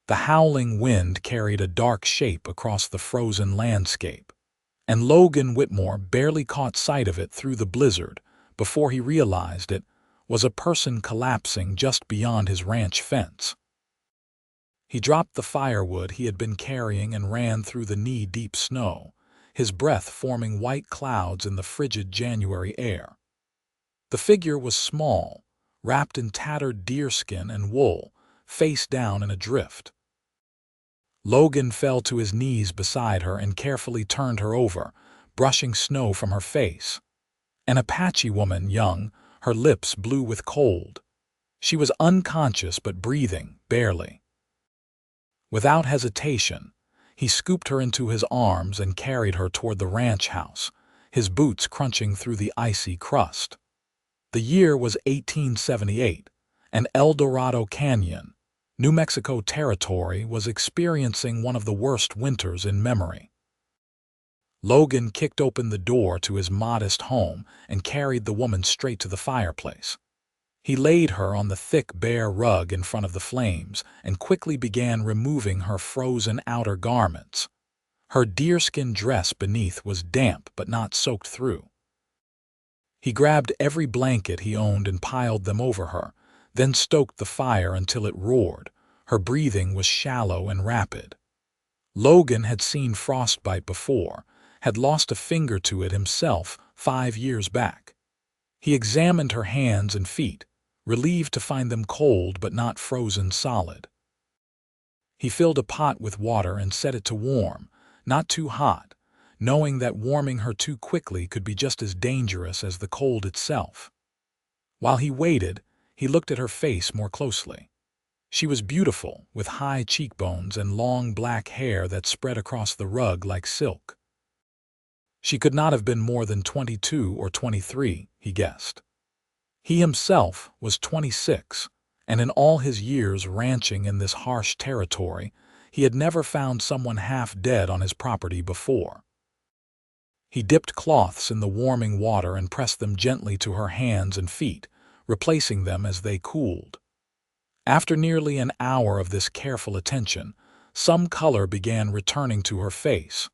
The howling wind carried a dark shape across the frozen landscape, and Logan Whitmore barely caught sight of it through the blizzard before he realized it was a person collapsing just beyond his ranch fence. He dropped the firewood he had been carrying and ran through the knee-deep snow, his breath forming white clouds in the frigid January air. The figure was small, wrapped in tattered deerskin and wool, face down in a drift. Logan fell to his knees beside her and carefully turned her over, brushing snow from her face. An Apache woman, young, her lips blue with cold. She was unconscious but breathing, barely. Without hesitation, he scooped her into his arms and carried her toward the ranch house, his boots crunching through the icy crust. The year was 1878, and El Dorado Canyon, New Mexico Territory, was experiencing one of the worst winters in memory. Logan kicked open the door to his modest home and carried the woman straight to the fireplace. He laid her on the thick, bare rug in front of the flames and quickly began removing her frozen outer garments. Her deerskin dress beneath was damp but not soaked through. He grabbed every blanket he owned and piled them over her, then stoked the fire until it roared. Her breathing was shallow and rapid. Logan had seen frostbite before, had lost a finger to it himself 5 years back. He examined her hands and feet, relieved to find them cold but not frozen solid. He filled a pot with water and set it to warm, not too hot, knowing that warming her too quickly could be just as dangerous as the cold itself. While he waited, he looked at her face more closely. She was beautiful, with high cheekbones and long black hair that spread across the rug like silk. She could not have been more than 22 or 23, he guessed. He himself was 26, and in all his years ranching in this harsh territory, he had never found someone half dead on his property before. He dipped cloths in the warming water and pressed them gently to her hands and feet, replacing them as they cooled. After nearly an hour of this careful attention, some color began returning to her face.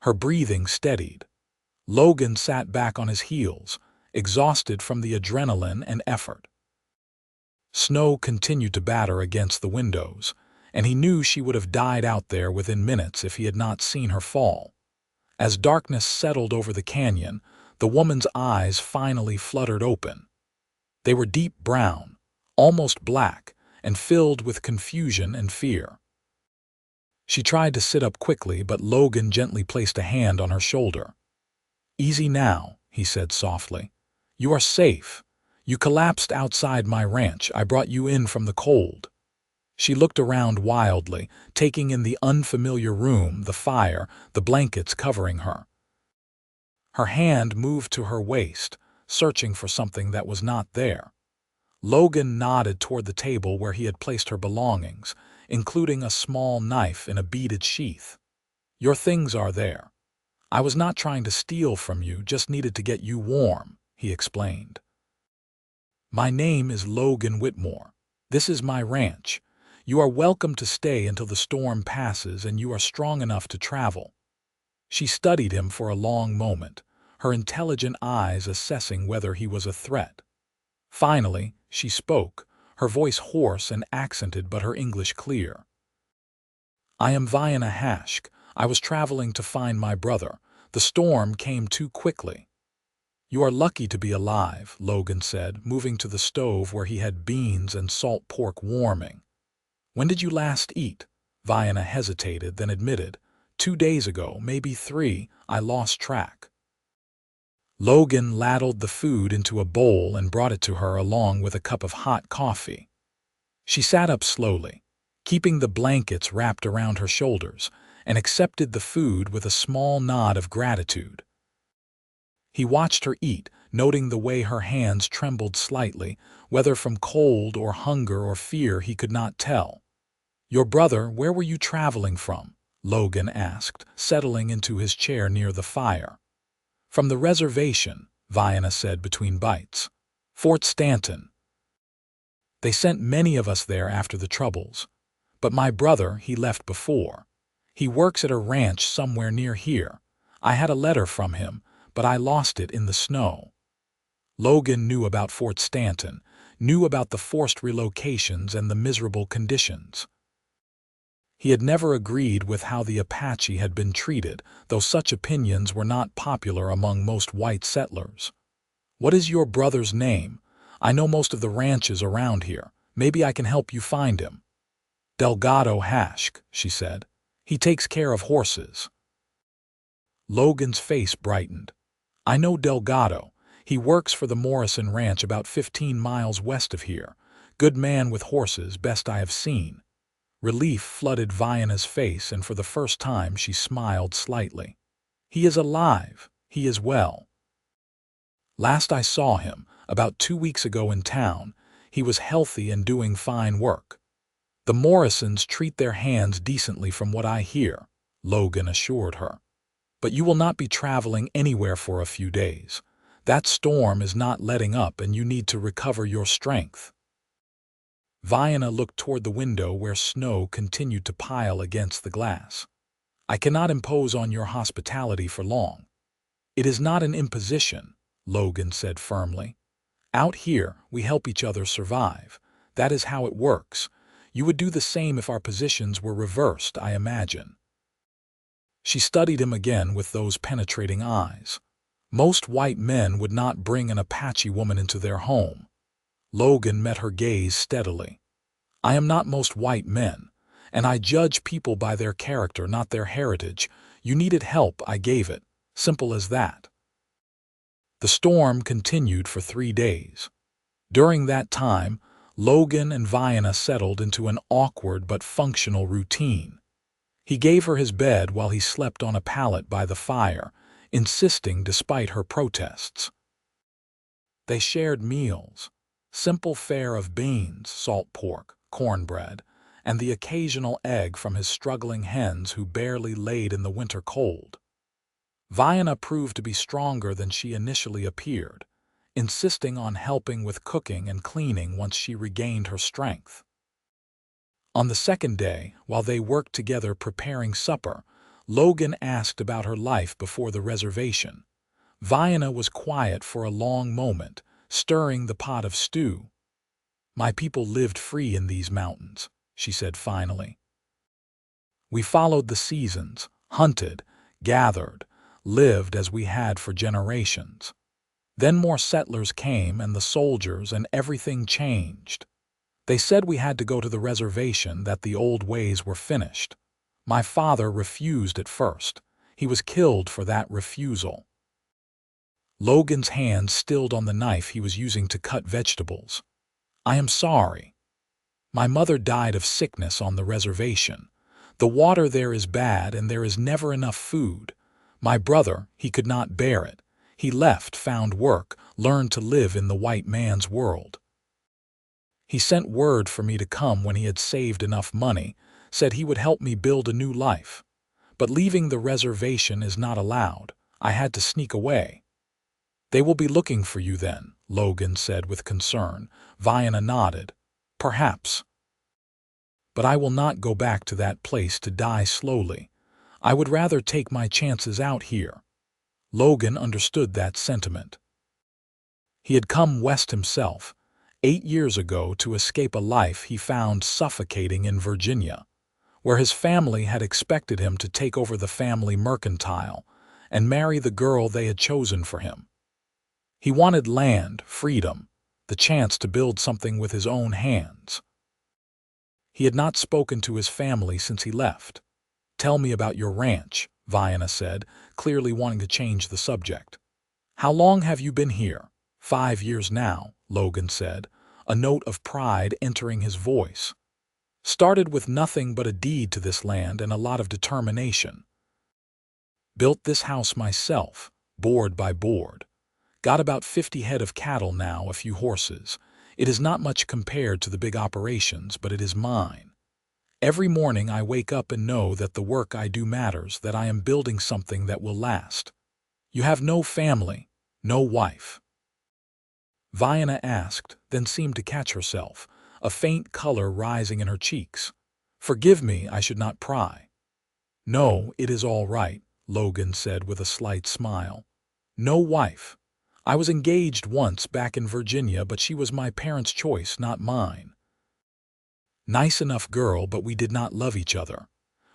Her breathing steadied. Logan sat back on his heels, exhausted from the adrenaline and effort. Snow continued to batter against the windows, and he knew she would have died out there within minutes if he had not seen her fall. As darkness settled over the canyon, the woman's eyes finally fluttered open. They were deep brown, almost black, and filled with confusion and fear. She tried to sit up quickly, but Logan gently placed a hand on her shoulder. "Easy now," he said softly. "You are safe. You collapsed outside my ranch. I brought you in from the cold." She looked around wildly, taking in the unfamiliar room, the fire, the blankets covering her. Her hand moved to her waist, searching for something that was not there. Logan nodded toward the table where he had placed her belongings, including a small knife in a beaded sheath. "Your things are there. I was not trying to steal from you, just needed to get you warm," he explained. "My name is Logan Whitmore. This is my ranch. You are welcome to stay until the storm passes and you are strong enough to travel." She studied him for a long moment, her intelligent eyes assessing whether he was a threat. Finally, she spoke, her voice hoarse and accented but her English clear. "I am Vianna Hashke. I was traveling to find my brother. The storm came too quickly." "You are lucky to be alive," Logan said, moving to the stove where he had beans and salt pork warming. "When did you last eat?" Vianna hesitated, then admitted, 2 days ago, maybe 3, I lost track." Logan ladled the food into a bowl and brought it to her along with a cup of hot coffee. She sat up slowly, keeping the blankets wrapped around her shoulders, and accepted the food with a small nod of gratitude. He watched her eat, noting the way her hands trembled slightly, whether from cold or hunger or fear he could not tell. "Your brother, where were you traveling from?" Logan asked, settling into his chair near the fire. "From the reservation," Vianna said between bites. "Fort Stanton. They sent many of us there after the Troubles. But my brother, he left before. He works at a ranch somewhere near here. I had a letter from him, but I lost it in the snow. Logan knew about Fort Stanton, knew about the forced relocations and the miserable conditions. He had never agreed with how the Apache had been treated, though such opinions were not popular among most white settlers. "What is your brother's name? I know most of the ranches around here. Maybe I can help you find him." "Delgado Hashke," she said. "He takes care of horses." Logan's face brightened. "I know Delgado. He works for the Morrison Ranch about 15 miles west of here. Good man with horses, best I have seen." Relief flooded Vianna's face, and for the first time she smiled slightly. "He is alive. He is well. Last I saw him, about 2 weeks ago in town, he was healthy and doing fine work. The Morrisons treat their hands decently from what I hear," Logan assured her. "But you will not be traveling anywhere for a few days. That storm is not letting up and you need to recover your strength." Vianna looked toward the window where snow continued to pile against the glass. "I cannot impose on your hospitality for long." "It is not an imposition," Logan said firmly. "Out here, we help each other survive. That is how it works. You would do the same if our positions were reversed, I imagine." She studied him again with those penetrating eyes. Most white men would not bring an Apache woman into their home. Logan met her gaze steadily. "I am not most white men, and I judge people by their character, not their heritage. You needed help, I gave it. Simple as that." The storm continued for 3 days. During that time, Logan and Vianna settled into an awkward but functional routine. He gave her his bed while he slept on a pallet by the fire, insisting despite her protests. They shared meals, simple fare of beans, salt pork, cornbread, and the occasional egg from his struggling hens who barely laid in the winter cold. Vianna proved to be stronger than she initially appeared, insisting on helping with cooking and cleaning once she regained her strength. On the second day, while they worked together preparing supper, Logan asked about her life before the reservation. Vianna was quiet for a long moment, stirring the pot of stew. "My people lived free in these mountains," she said finally. "We followed the seasons, hunted, gathered, lived as we had for generations. Then more settlers came and the soldiers, and everything changed. They said we had to go to the reservation, that the old ways were finished. My father refused at first. He was killed for that refusal." Logan's hand stilled on the knife he was using to cut vegetables. "I am sorry. My mother died of sickness on the reservation. The water there is bad and there is never enough food. My brother, he could not bear it. He left, found work, learned to live in the white man's world. He sent word for me to come when he had saved enough money, said he would help me build a new life. But leaving the reservation is not allowed. I had to sneak away." "They will be looking for you then," Logan said with concern. Vianna nodded. "Perhaps. But I will not go back to that place to die slowly. I would rather take my chances out here." Logan understood that sentiment. He had come west himself, 8 years ago, to escape a life he found suffocating in Virginia, where his family had expected him to take over the family mercantile and marry the girl they had chosen for him. He wanted land, freedom, the chance to build something with his own hands. He had not spoken to his family since he left. "Tell me about your ranch," Vianna said, clearly wanting to change the subject. "How long have you been here?" 5 years now," Logan said, a note of pride entering his voice. "Started with nothing but a deed to this land and a lot of determination. Built this house myself, board by board. Got about 50 head of cattle now, a few horses. It is not much compared to the big operations, but it is mine. Every morning I wake up and know that the work I do matters, that I am building something that will last." "You have no family, no wife?" Vianna asked, then seemed to catch herself, a faint color rising in her cheeks. Forgive me, I should not pry. No, it is all right, Logan said with a slight smile. No wife. I was engaged once back in Virginia, but she was my parents' choice, not mine. Nice enough girl, but we did not love each other.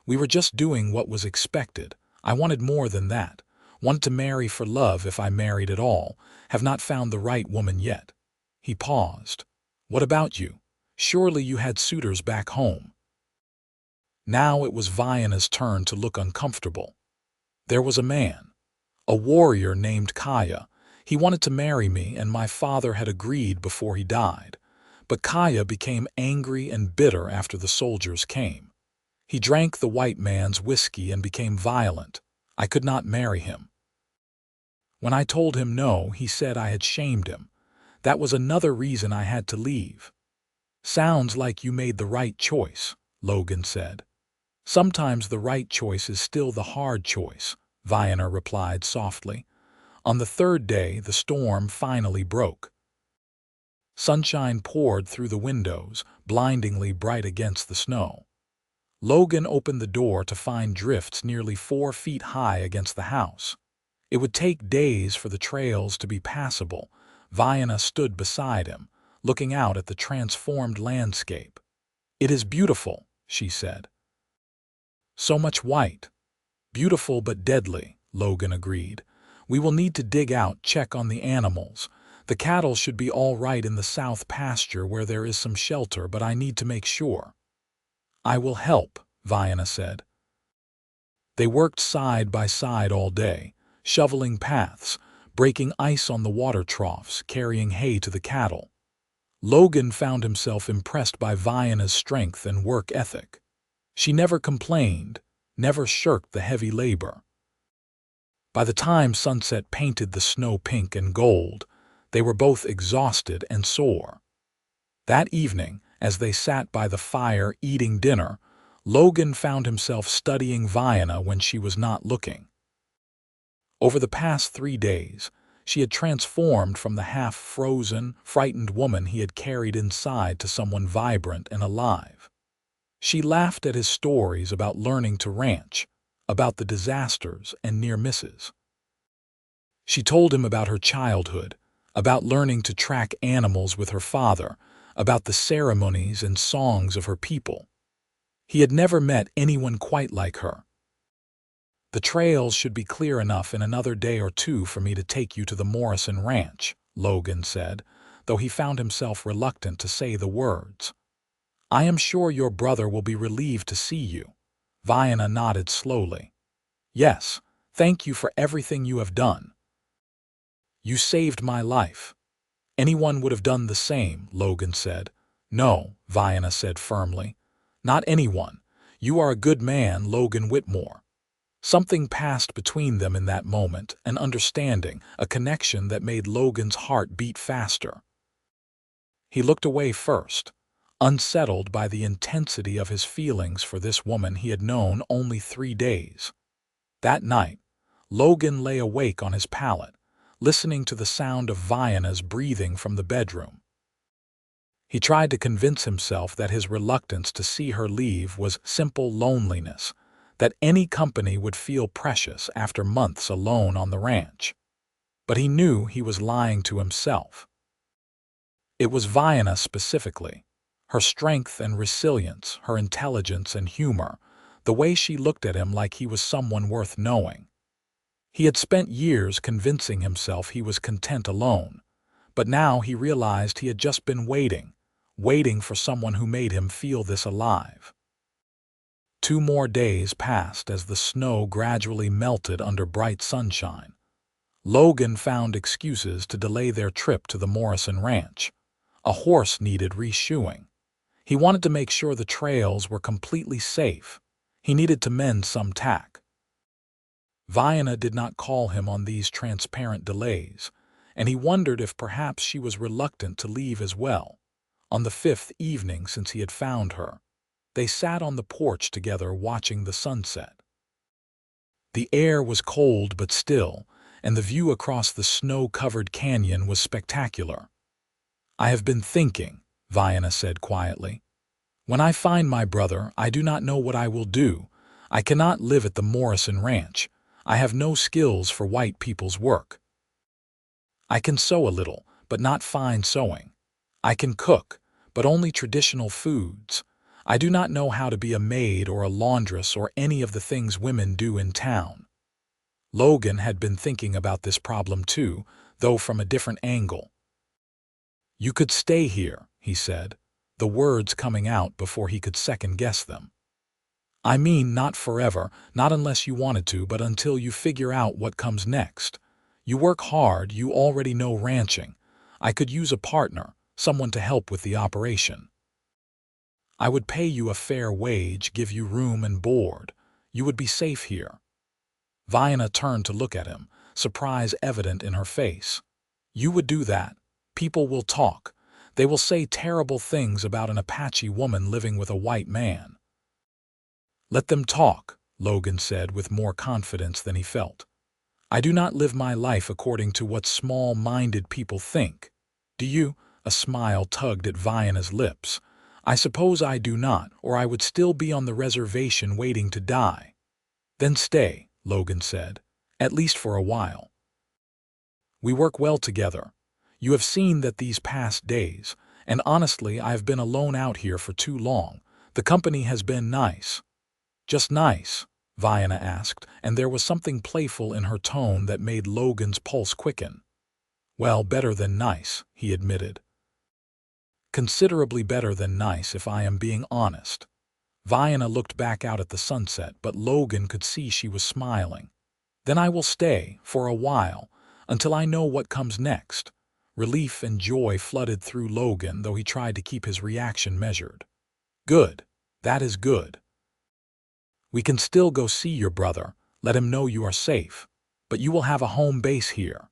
We were just doing what was expected. I wanted more than that. Wanted to marry for love if I married at all. Have not found the right woman yet. He paused. What about you? Surely you had suitors back home. Now it was Vianna's turn to look uncomfortable. There was a man, a warrior named Kaya. He wanted to marry me, and my father had agreed before he died. But Kaya became angry and bitter after the soldiers came. He drank the white man's whiskey and became violent. I could not marry him. When I told him no, he said I had shamed him. That was another reason I had to leave. Sounds like you made the right choice, Logan said. Sometimes the right choice is still the hard choice, Vianna replied softly. On the third day, the storm finally broke. Sunshine poured through the windows, blindingly bright against the snow. Logan opened the door to find drifts nearly 4 feet high against the house. It would take days for the trails to be passable. Vianna stood beside him, looking out at the transformed landscape. It is beautiful, she said. So much white. Beautiful but deadly, Logan agreed. We will need to dig out, check on the animals. The cattle should be all right in the south pasture where there is some shelter, but I need to make sure. I will help, Vianna said. They worked side by side all day, shoveling paths, breaking ice on the water troughs, carrying hay to the cattle. Logan found himself impressed by Vianna's strength and work ethic. She never complained, never shirked the heavy labor. By the time sunset painted the snow pink and gold, they were both exhausted and sore. That evening, as they sat by the fire eating dinner, Logan found himself studying Vianna when she was not looking. Over the past 3 days, she had transformed from the half-frozen, frightened woman he had carried inside to someone vibrant and alive. She laughed at his stories about learning to ranch, about the disasters and near misses. She told him about her childhood, about learning to track animals with her father, about the ceremonies and songs of her people. He had never met anyone quite like her. The trails should be clear enough in another day or 2 for me to take you to the Morrison Ranch, Logan said, though he found himself reluctant to say the words. I am sure your brother will be relieved to see you. Vianna nodded slowly. Yes, thank you for everything you have done. You saved my life. Anyone would have done the same, Logan said. No, Vianna said firmly. Not anyone. You are a good man, Logan Whitmore. Something passed between them in that moment, an understanding, a connection that made Logan's heart beat faster. He looked away first, unsettled by the intensity of his feelings for this woman he had known only 3 days. That night, Logan lay awake on his pallet, listening to the sound of Vianna's breathing from the bedroom. He tried to convince himself that his reluctance to see her leave was simple loneliness, that any company would feel precious after months alone on the ranch. But he knew he was lying to himself. It was Vianna specifically. Her strength and resilience, her intelligence and humor, the way she looked at him like he was someone worth knowing. He had spent years convincing himself he was content alone, but now he realized he had just been waiting for someone who made him feel this alive. 2 more days passed as the snow gradually melted under bright sunshine. Logan found excuses to delay their trip to the Morrison Ranch. A horse needed reshoeing. He wanted to make sure the trails were completely safe. He needed to mend some tack. Vianna did not call him on these transparent delays, and he wondered if perhaps she was reluctant to leave as well. On the 5th evening since he had found her, they sat on the porch together watching the sunset. The air was cold but still, and the view across the snow-covered canyon was spectacular. I have been thinking, Vianna said quietly. When I find my brother, I do not know what I will do. I cannot live at the Morrison Ranch. I have no skills for white people's work. I can sew a little, but not fine sewing. I can cook, but only traditional foods. I do not know how to be a maid or a laundress or any of the things women do in town. Logan had been thinking about this problem too, though from a different angle. You could stay here, he said, the words coming out before he could second-guess them. I mean, not forever, not unless you wanted to, but until you figure out what comes next. You work hard, you already know ranching. I could use a partner, someone to help with the operation. I would pay you a fair wage, give you room and board. You would be safe here. Vianna turned to look at him, surprise evident in her face. You would do that. People will talk. They will say terrible things about an Apache woman living with a white man. Let them talk, Logan said with more confidence than he felt. I do not live my life according to what small-minded people think. Do you? A smile tugged at Vianna's lips. I suppose I do not, or I would still be on the reservation waiting to die. Then stay, Logan said, at least for a while. We work well together. You have seen that these past days, and honestly I have been alone out here for too long. The company has been nice. Just nice, Vianna asked, and there was something playful in her tone that made Logan's pulse quicken. Well, better than nice, he admitted. Considerably better than nice, if I am being honest. Vianna looked back out at the sunset, but Logan could see she was smiling. Then I will stay, for a while, until I know what comes next. Relief and joy flooded through Logan, though he tried to keep his reaction measured. Good. That is good. We can still go see your brother, let him know you are safe, but you will have a home base here.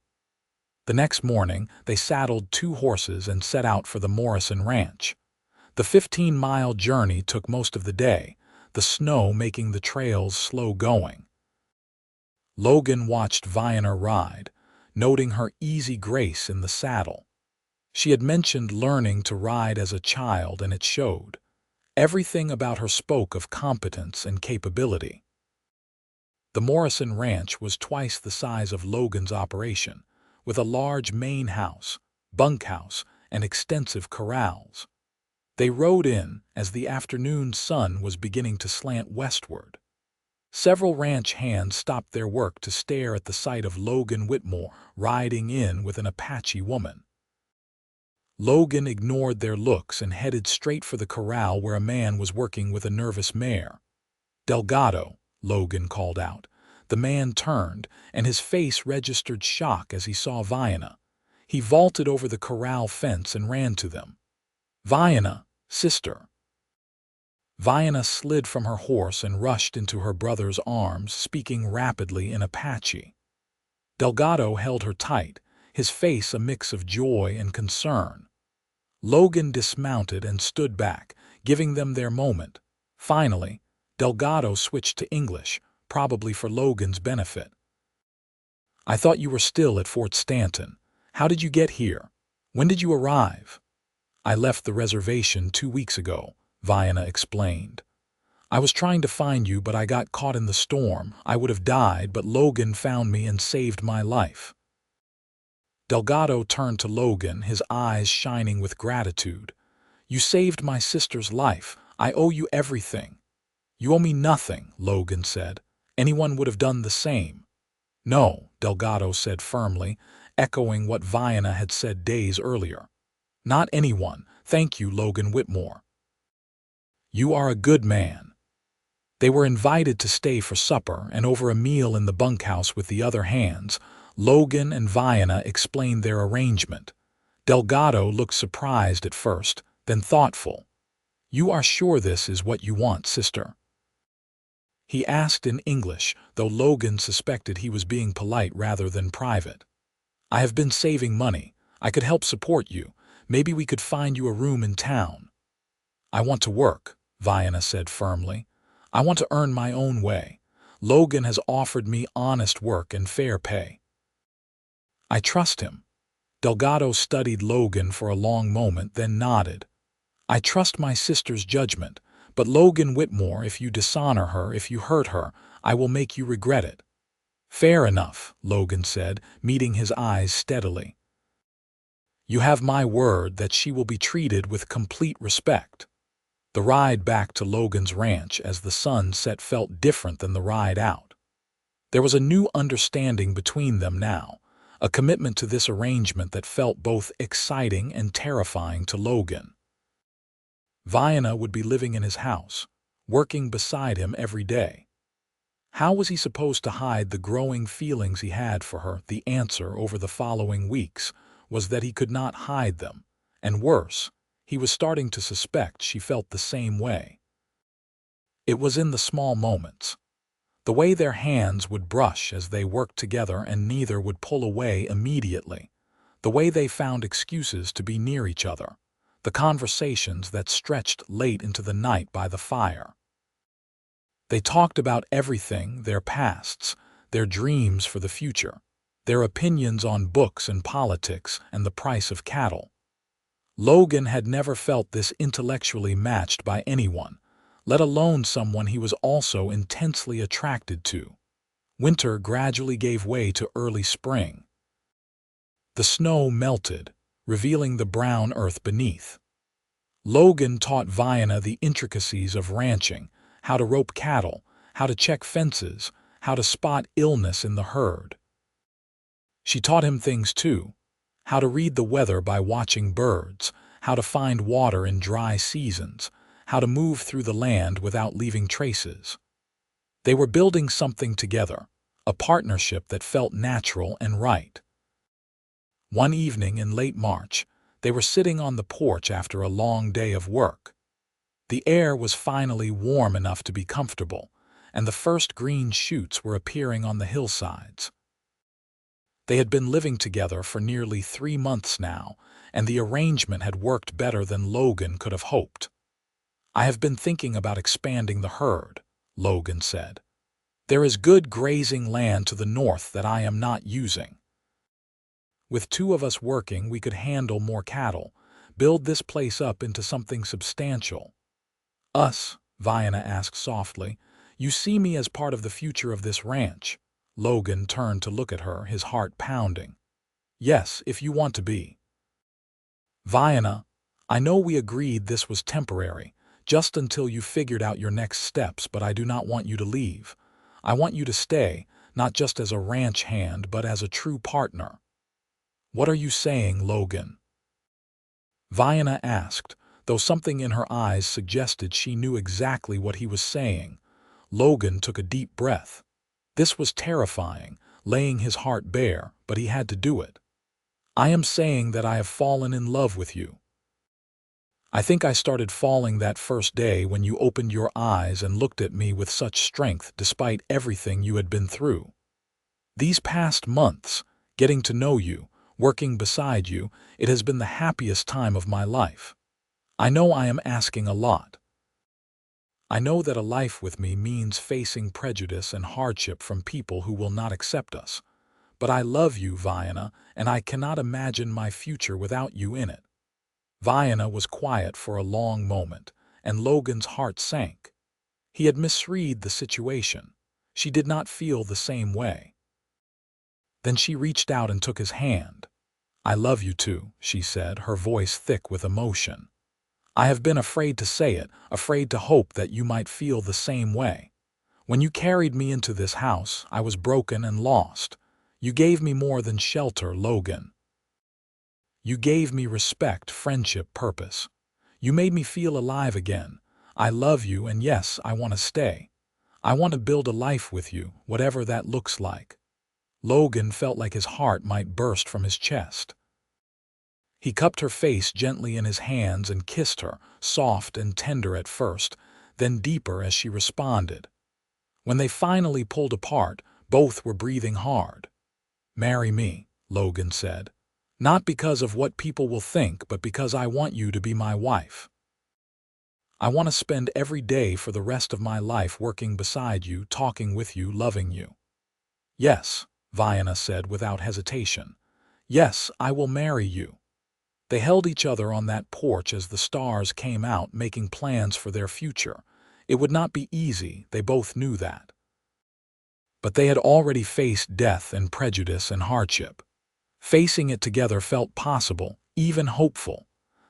The next morning, they saddled 2 horses and set out for the Morrison Ranch. The 15-mile journey took most of the day, the snow making the trails slow going. Logan watched Vianna ride, noting her easy grace in the saddle. She had mentioned learning to ride as a child, and it showed. Everything about her spoke of competence and capability. The Morrison Ranch was twice the size of Logan's operation, with a large main house, bunkhouse, and extensive corrals. They rode in as the afternoon sun was beginning to slant westward. Several ranch hands stopped their work to stare at the sight of Logan Whitmore riding in with an Apache woman. Logan ignored their looks and headed straight for the corral where a man was working with a nervous mare. Delgado, Logan called out. The man turned, and his face registered shock as he saw Vianna. He vaulted over the corral fence and ran to them. Vianna, sister. Vianna slid from her horse and rushed into her brother's arms, speaking rapidly in Apache. Delgado held her tight, his face a mix of joy and concern. Logan dismounted and stood back, giving them their moment. Finally, Delgado switched to English, probably for Logan's benefit. I thought you were still at Fort Stanton. How did you get here? When did you arrive? I left the reservation 2 weeks ago, Vianna explained. I was trying to find you, but I got caught in the storm. I would have died, but Logan found me and saved my life. Delgado turned to Logan, his eyes shining with gratitude. You saved my sister's life. I owe you everything. You owe me nothing, Logan said. Anyone would have done the same. No, Delgado said firmly, echoing what Vianna had said days earlier. Not anyone. Thank you, Logan Whitmore. You are a good man. They were invited to stay for supper, and over a meal in the bunkhouse with the other hands, Logan and Vianna explained their arrangement. Delgado looked surprised at first, then thoughtful. You are sure this is what you want, sister? He asked in English, though Logan suspected he was being polite rather than private. I have been saving money. I could help support you. Maybe we could find you a room in town. I want to work, Vianna said firmly. I want to earn my own way. Logan has offered me honest work and fair pay. I trust him. Delgado studied Logan for a long moment, then nodded. I trust my sister's judgment, but Logan Whitmore, if you dishonor her, if you hurt her, I will make you regret it." "Fair enough," Logan said, meeting his eyes steadily. "You have my word that she will be treated with complete respect." The ride back to Logan's ranch as the sun set felt different than the ride out. There was a new understanding between them now, a commitment to this arrangement that felt both exciting and terrifying to Logan. Vianna would be living in his house, working beside him every day. How was he supposed to hide the growing feelings he had for her? The answer over the following weeks was that he could not hide them, and worse, he was starting to suspect she felt the same way. It was in the small moments. The way their hands would brush as they worked together and neither would pull away immediately. The way they found excuses to be near each other. The conversations that stretched late into the night by the fire. They talked about everything, their pasts, their dreams for the future, their opinions on books and politics and the price of cattle. Logan had never felt this intellectually matched by anyone, let alone someone he was also intensely attracted to. Winter gradually gave way to early spring. The snow melted, revealing the brown earth beneath. Logan taught Vianna the intricacies of ranching, how to rope cattle, how to check fences, how to spot illness in the herd. She taught him things too, how to read the weather by watching birds, how to find water in dry seasons, how to move through the land without leaving traces. They were building something together, a partnership that felt natural and right. One evening in late March, they were sitting on the porch after a long day of work. The air was finally warm enough to be comfortable, and the first green shoots were appearing on the hillsides. They had been living together for nearly 3 months now, and the arrangement had worked better than Logan could have hoped. "I have been thinking about expanding the herd," Logan said. "There is good grazing land to the north that I am not using. With 2 of us working, we could handle more cattle, build this place up into something substantial." "Us?" Vianna asked softly. "You see me as part of the future of this ranch?" Logan turned to look at her, his heart pounding. "Yes, if you want to be." "Vianna, I know we agreed this was temporary, just until you figured out your next steps, but I do not want you to leave. I want you to stay, not just as a ranch hand, but as a true partner." "What are you saying, Logan?" Vianna asked, though something in her eyes suggested she knew exactly what he was saying. Logan took a deep breath. This was terrifying, laying his heart bare, but he had to do it. "I am saying that I have fallen in love with you. I think I started falling that first day when you opened your eyes and looked at me with such strength despite everything you had been through. These past months, getting to know you, working beside you, it has been the happiest time of my life. I know I am asking a lot. I know that a life with me means facing prejudice and hardship from people who will not accept us. But I love you, Vianna, and I cannot imagine my future without you in it." Vianna was quiet for a long moment, and Logan's heart sank. He had misread the situation. She did not feel the same way. Then she reached out and took his hand. "I love you too," she said, her voice thick with emotion. "I have been afraid to say it, afraid to hope that you might feel the same way. When you carried me into this house, I was broken and lost. You gave me more than shelter, Logan. You gave me respect, friendship, purpose. You made me feel alive again. I love you, and yes, I want to stay. I want to build a life with you, whatever that looks like." Logan felt like his heart might burst from his chest. He cupped her face gently in his hands and kissed her, soft and tender at first, then deeper as she responded. When they finally pulled apart, both were breathing hard. "Marry me," Logan said. "Not because of what people will think, but because I want you to be my wife. I want to spend every day for the rest of my life working beside you, talking with you, loving you." "Yes," Vianna said without hesitation. "Yes, I will marry you." They held each other on that porch as the stars came out, making plans for their future. It would not be easy, they both knew that. But they had already faced death and prejudice and hardship. Facing it together felt possible, even hopeful.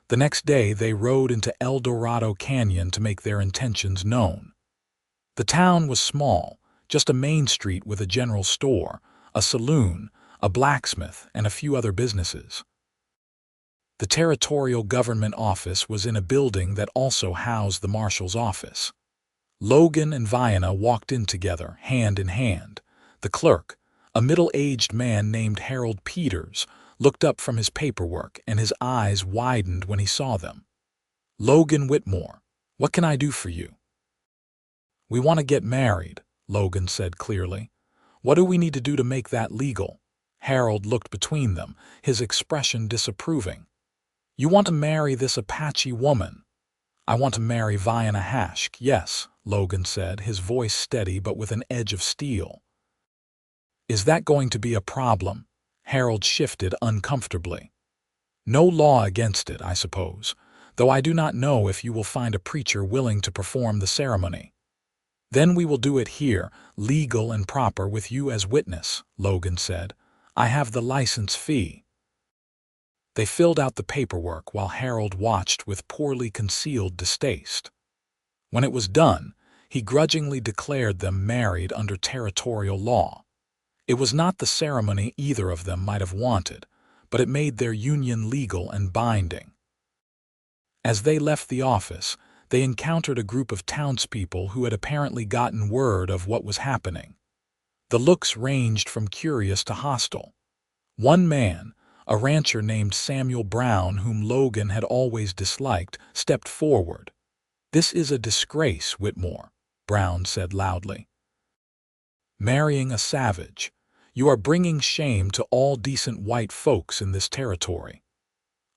The next day they rode into El Dorado Canyon to make their intentions known. The town was small, just a main street with a general store, a saloon, a blacksmith, and a few other businesses. The territorial government office was in a building that also housed the marshal's office. Logan and Vianna walked in together, hand in hand. The clerk, a middle-aged man named Harold Peters, looked up from his paperwork and his eyes widened when he saw them. "Logan Whitmore, what can I do for you?" "We want to get married," Logan said clearly. "What do we need to do to make that legal?" Harold looked between them, his expression disapproving. "You want to marry this Apache woman?" "I want to marry Vianna Hashke, yes," Logan said, his voice steady but with an edge of steel. "Is that going to be a problem?" Harold shifted uncomfortably. "No law against it, I suppose, though I do not know if you will find a preacher willing to perform the ceremony." "Then we will do it here, legal and proper, with you as witness," Logan said. "I have the license fee." They filled out the paperwork while Harold watched with poorly concealed distaste. When it was done, he grudgingly declared them married under territorial law. It was not the ceremony either of them might have wanted, but it made their union legal and binding. As they left the office, they encountered a group of townspeople who had apparently gotten word of what was happening. The looks ranged from curious to hostile. One man, a rancher named Samuel Brown, whom Logan had always disliked, stepped forward. "This is a disgrace, Whitmore," Brown said loudly. "Marrying a savage. You are bringing shame to all decent white folks in this territory."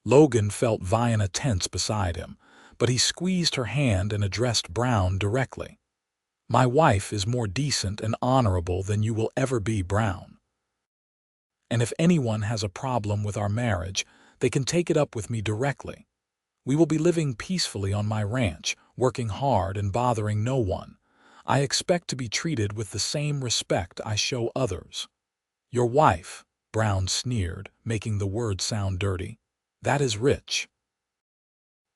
Logan felt Vianna tense beside him, but he squeezed her hand and addressed Brown directly. "My wife is more decent and honorable than you will ever be, Brown. And if anyone has a problem with our marriage, they can take it up with me directly. We will be living peacefully on my ranch, working hard and bothering no one. I expect to be treated with the same respect I show others." "Your wife," Brown sneered, making the word sound dirty. "That is rich."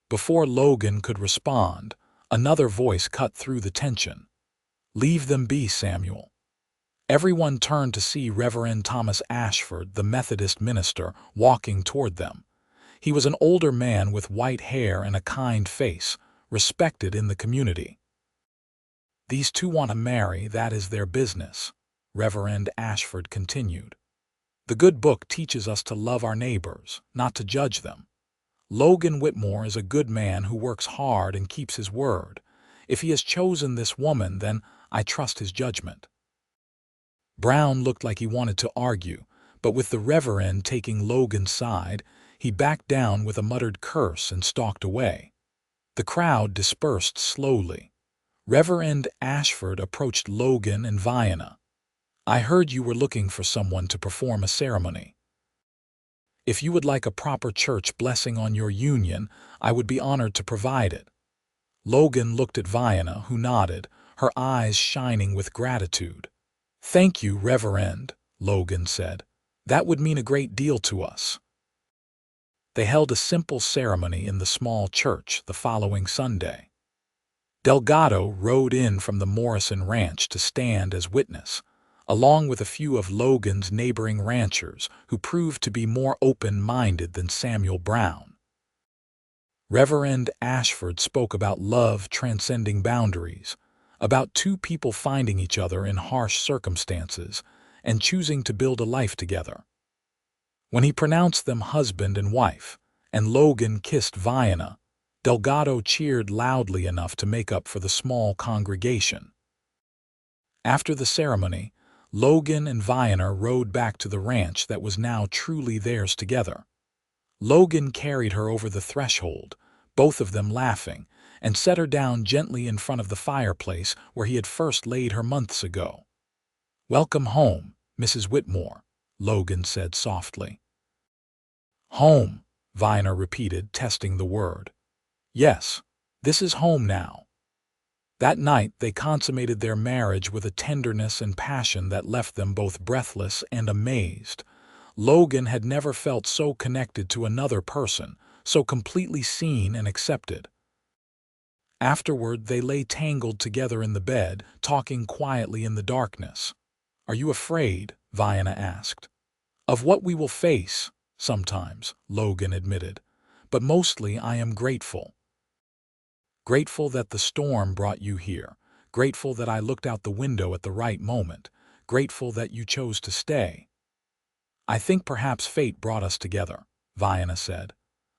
Before Logan could respond, another voice cut through the tension. "Leave them be, Samuel." Everyone turned to see Reverend Thomas Ashford, the Methodist minister, walking toward them. He was an older man with white hair and a kind face, respected in the community. "These two want to marry, that is their business," Reverend Ashford continued. "The good book teaches us to love our neighbors, not to judge them. Logan Whitmore is a good man who works hard and keeps his word. If he has chosen this woman, then I trust his judgment." Brown looked like he wanted to argue, but with the Reverend taking Logan's side, he backed down with a muttered curse and stalked away. The crowd dispersed slowly. Reverend Ashford approached Logan and Vianna. "I heard you were looking for someone to perform a ceremony. If you would like a proper church blessing on your union, I would be honored to provide it." Logan looked at Vianna, who nodded, her eyes shining with gratitude. "Thank you, Reverend," Logan said. "That would mean a great deal to us." They held a simple ceremony in the small church the following Sunday. Delgado rode in from the Morrison Ranch to stand as witness, along with a few of Logan's neighboring ranchers who proved to be more open-minded than Samuel Brown. Reverend Ashford spoke about love transcending boundaries, about two people finding each other in harsh circumstances and choosing to build a life together. When he pronounced them husband and wife, and Logan kissed Vianna, Delgado cheered loudly enough to make up for the small congregation. After the ceremony, Logan and Vianna rode back to the ranch that was now truly theirs together. Logan carried her over the threshold, both of them laughing, and set her down gently in front of the fireplace where he had first laid her months ago. "Welcome home, Mrs. Whitmore," Logan said softly. "Home," Vianna repeated, testing the word. Yes, this is home now. That night they consummated their marriage with a tenderness and passion that left them both breathless and amazed. Logan had never felt so connected to another person, so completely seen and accepted. Afterward, they lay tangled together in the bed, talking quietly in the darkness. "Are you afraid?" Vianna asked. "Of what we will face?" "Sometimes," Logan admitted. "But mostly I am grateful. Grateful that the storm brought you here. Grateful that I looked out the window at the right moment. Grateful that you chose to stay." "I think perhaps fate brought us together," Vianna said.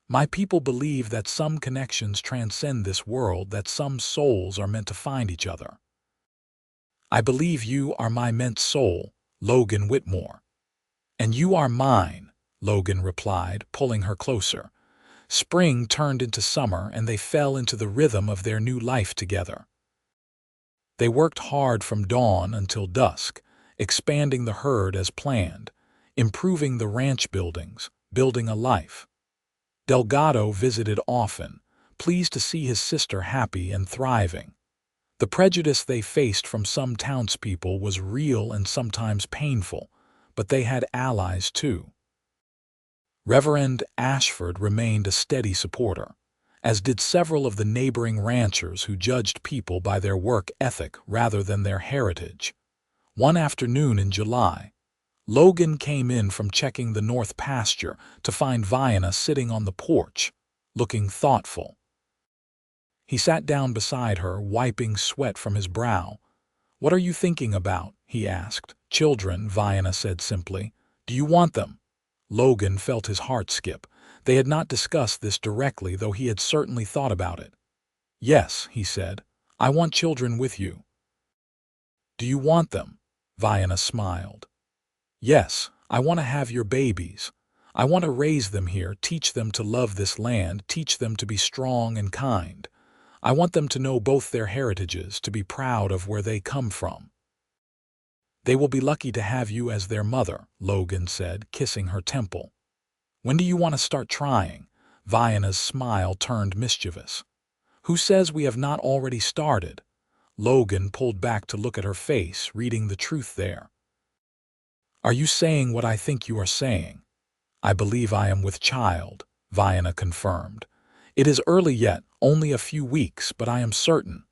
"My people believe that some connections transcend this world, that some souls are meant to find each other." "I believe you are my meant soul, Logan Whitmore." "And you are mine," Logan replied, pulling her closer. Spring turned into summer, and they fell into the rhythm of their new life together. They worked hard from dawn until dusk, expanding the herd as planned, improving the ranch buildings, building a life. Delgado visited often, pleased to see his sister happy and thriving. The prejudice they faced from some townspeople was real and sometimes painful, but they had allies too. Reverend Ashford remained a steady supporter, as did several of the neighboring ranchers who judged people by their work ethic rather than their heritage. One afternoon in July, Logan came in from checking the north pasture to find Vianna sitting on the porch, looking thoughtful. He sat down beside her, wiping sweat from his brow. "What are you thinking about?" he asked. "Children," Vianna said simply. "Do you want them?" Logan felt his heart skip. They had not discussed this directly, though he had certainly thought about it. "Yes," he said. "I want children with you." "Do you want them?" Vianna smiled. "Yes, I want to have your babies. I want to raise them here, teach them to love this land, teach them to be strong and kind. I want them to know both their heritages, to be proud of where they come from." "They will be lucky to have you as their mother," Logan said, kissing her temple. "When do you want to start trying?" Vianna's smile turned mischievous. "Who says we have not already started?" Logan pulled back to look at her face, reading the truth there. "Are you saying what I think you are saying?" "I believe I am with child," Vianna confirmed. "It is early yet, only a few weeks, but I am certain."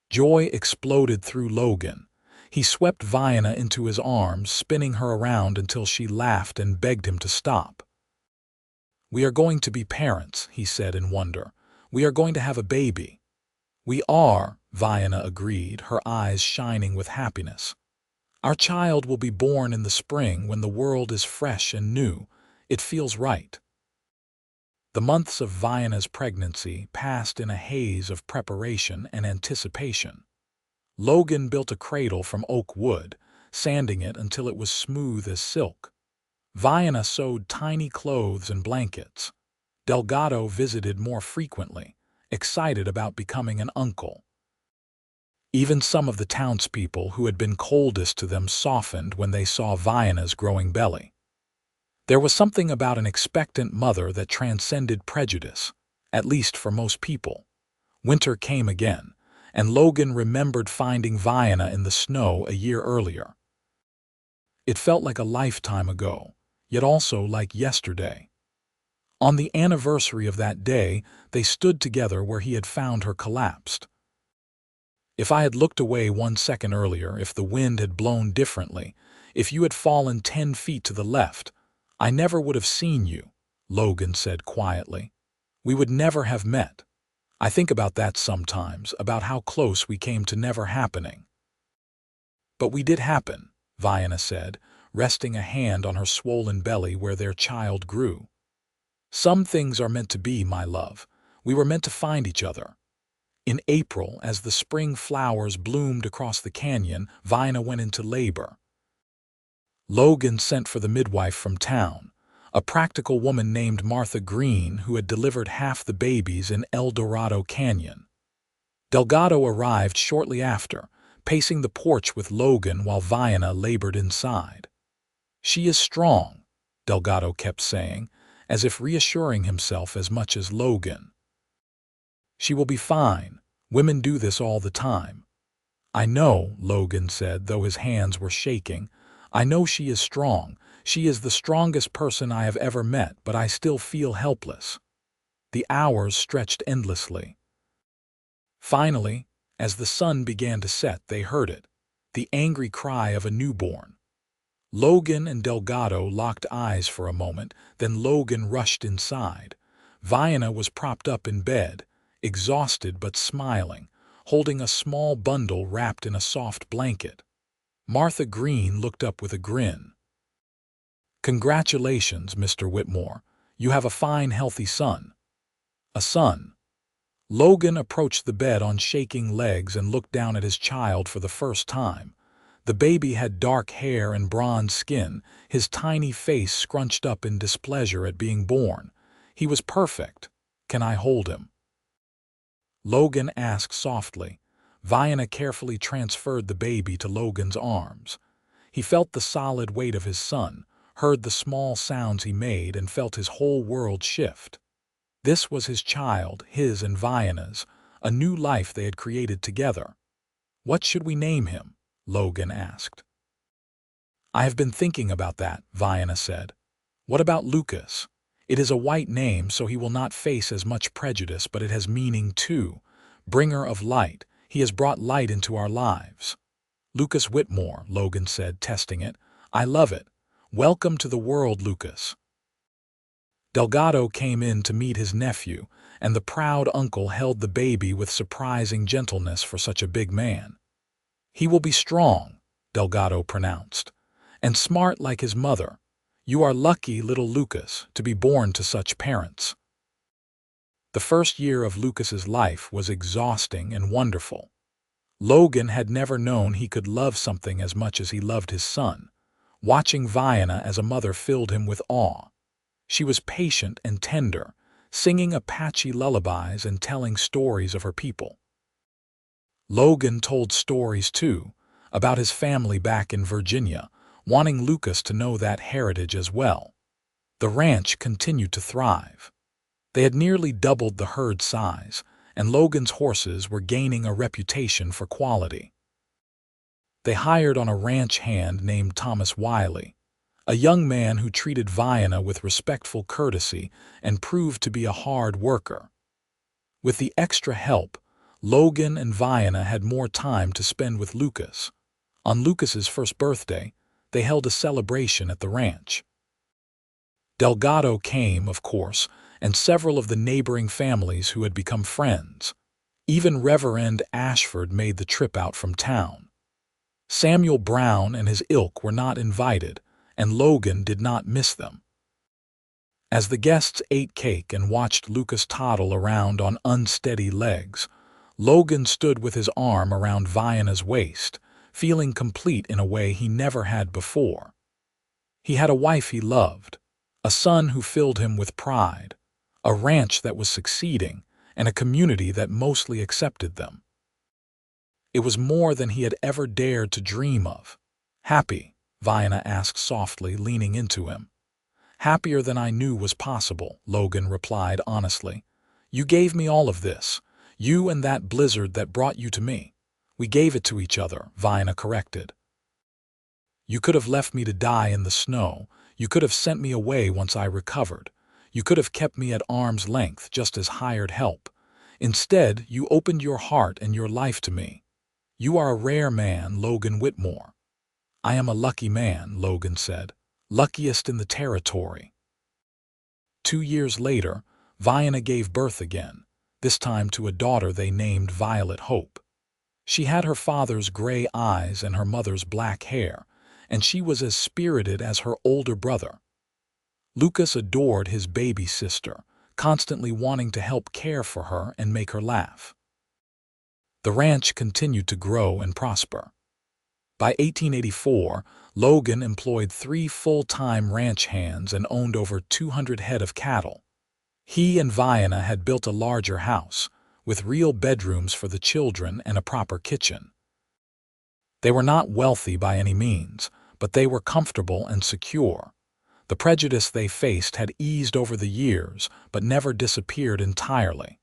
Joy exploded through Logan. He swept Vianna into his arms, spinning her around until she laughed and begged him to stop. "We are going to be parents," he said in wonder. "We are going to have a baby." "We are," Vianna agreed, her eyes shining with happiness. "Our child will be born in the spring when the world is fresh and new. It feels right." The months of Vianna's pregnancy passed in a haze of preparation and anticipation. Logan built a cradle from oak wood, sanding it until it was smooth as silk. Vianna sewed tiny clothes and blankets. Delgado visited more frequently, excited about becoming an uncle. Even some of the townspeople who had been coldest to them softened when they saw Vianna's growing belly. There was something about an expectant mother that transcended prejudice, at least for most people. Winter came again, and Logan remembered finding Vianna in the snow a year earlier. It felt like a lifetime ago, yet also like yesterday. On the anniversary of that day, they stood together where he had found her collapsed. "If I had looked away 1 second earlier, if the wind had blown differently, if you had fallen 10 feet to the left, I never would have seen you," Logan said quietly. "We would never have met. I think about that sometimes, about how close we came to never happening." "But we did happen," Vianna said, resting a hand on her swollen belly where their child grew. "Some things are meant to be, my love. We were meant to find each other." In April, as the spring flowers bloomed across the canyon, Vianna went into labor. Logan sent for the midwife from town, a practical woman named Martha Green who had delivered half the babies in El Dorado Canyon. Delgado arrived shortly after, pacing the porch with Logan while Vianna labored inside. "She is strong," Delgado kept saying, as if reassuring himself as much as Logan. "She will be fine. Women do this all the time." "I know," Logan said, though his hands were shaking. "I know she is strong. She is the strongest person I have ever met, but I still feel helpless." The hours stretched endlessly. Finally, as the sun began to set, they heard it, the angry cry of a newborn. Logan and Delgado locked eyes for a moment, then Logan rushed inside. Vianna was propped up in bed, exhausted but smiling, holding a small bundle wrapped in a soft blanket. Martha Green looked up with a grin. "Congratulations, Mr. Whitmore. You have a fine, healthy son." "A son." Logan approached the bed on shaking legs and looked down at his child for the first time. The baby had dark hair and bronze skin, his tiny face scrunched up in displeasure at being born. He was perfect. "Can I hold him?" Logan asked softly. Vianna carefully transferred the baby to Logan's arms. He felt the solid weight of his son, heard the small sounds he made, and felt his whole world shift. This was his child, his and Vianna's, a new life they had created together. "What should we name him?" Logan asked. "I have been thinking about that," Vianna said. "What about Lucas? It is a white name, so he will not face as much prejudice, but it has meaning too. Bringer of light. He has brought light into our lives." "Lucas Whitmore," Logan said, testing it. "I love it. Welcome to the world, Lucas." Delgado came in to meet his nephew, and the proud uncle held the baby with surprising gentleness for such a big man. "He will be strong," Delgado pronounced, "and smart like his mother. You are lucky, little Lucas, to be born to such parents." The first year of Lucas's life was exhausting and wonderful. Logan had never known he could love something as much as he loved his son. Watching Vianna as a mother filled him with awe. She was patient and tender, singing Apache lullabies and telling stories of her people. Logan told stories too, about his family back in Virginia, wanting Lucas to know that heritage as well. The ranch continued to thrive. They had nearly doubled the herd size, and Logan's horses were gaining a reputation for quality. They hired on a ranch hand named Thomas Wiley, a young man who treated Vianna with respectful courtesy and proved to be a hard worker. With the extra help, Logan and Vianna had more time to spend with Lucas. On Lucas's first birthday, they held a celebration at the ranch. Delgado came, of course, and several of the neighboring families who had become friends. Even Reverend Ashford made the trip out from town. Samuel Brown and his ilk were not invited, and Logan did not miss them. As the guests ate cake and watched Lucas toddle around on unsteady legs, Logan stood with his arm around Vianna's waist, feeling complete in a way he never had before. He had a wife he loved, a son who filled him with pride, a ranch that was succeeding, and a community that mostly accepted them. It was more than he had ever dared to dream of. "Happy?" Vianna asked softly, leaning into him. "Happier than I knew was possible," Logan replied honestly. "You gave me all of this. You and that blizzard that brought you to me. We gave it to each other," Vianna corrected. "You could have left me to die in the snow. You could have sent me away once I recovered. You could have kept me at arm's length just as hired help. Instead, you opened your heart and your life to me. You are a rare man, Logan Whitmore." "I am a lucky man," Logan said. "Luckiest in the territory." 2 years later, Vianna gave birth again, this time to a daughter they named Violet Hope. She had her father's gray eyes and her mother's black hair, and she was as spirited as her older brother. Lucas adored his baby sister, constantly wanting to help care for her and make her laugh. The ranch continued to grow and prosper. By 1884, Logan employed 3 full-time ranch hands and owned over 200 head of cattle. He and Vianna had built a larger house, with real bedrooms for the children and a proper kitchen. They were not wealthy by any means, but they were comfortable and secure. The prejudice they faced had eased over the years, but never disappeared entirely.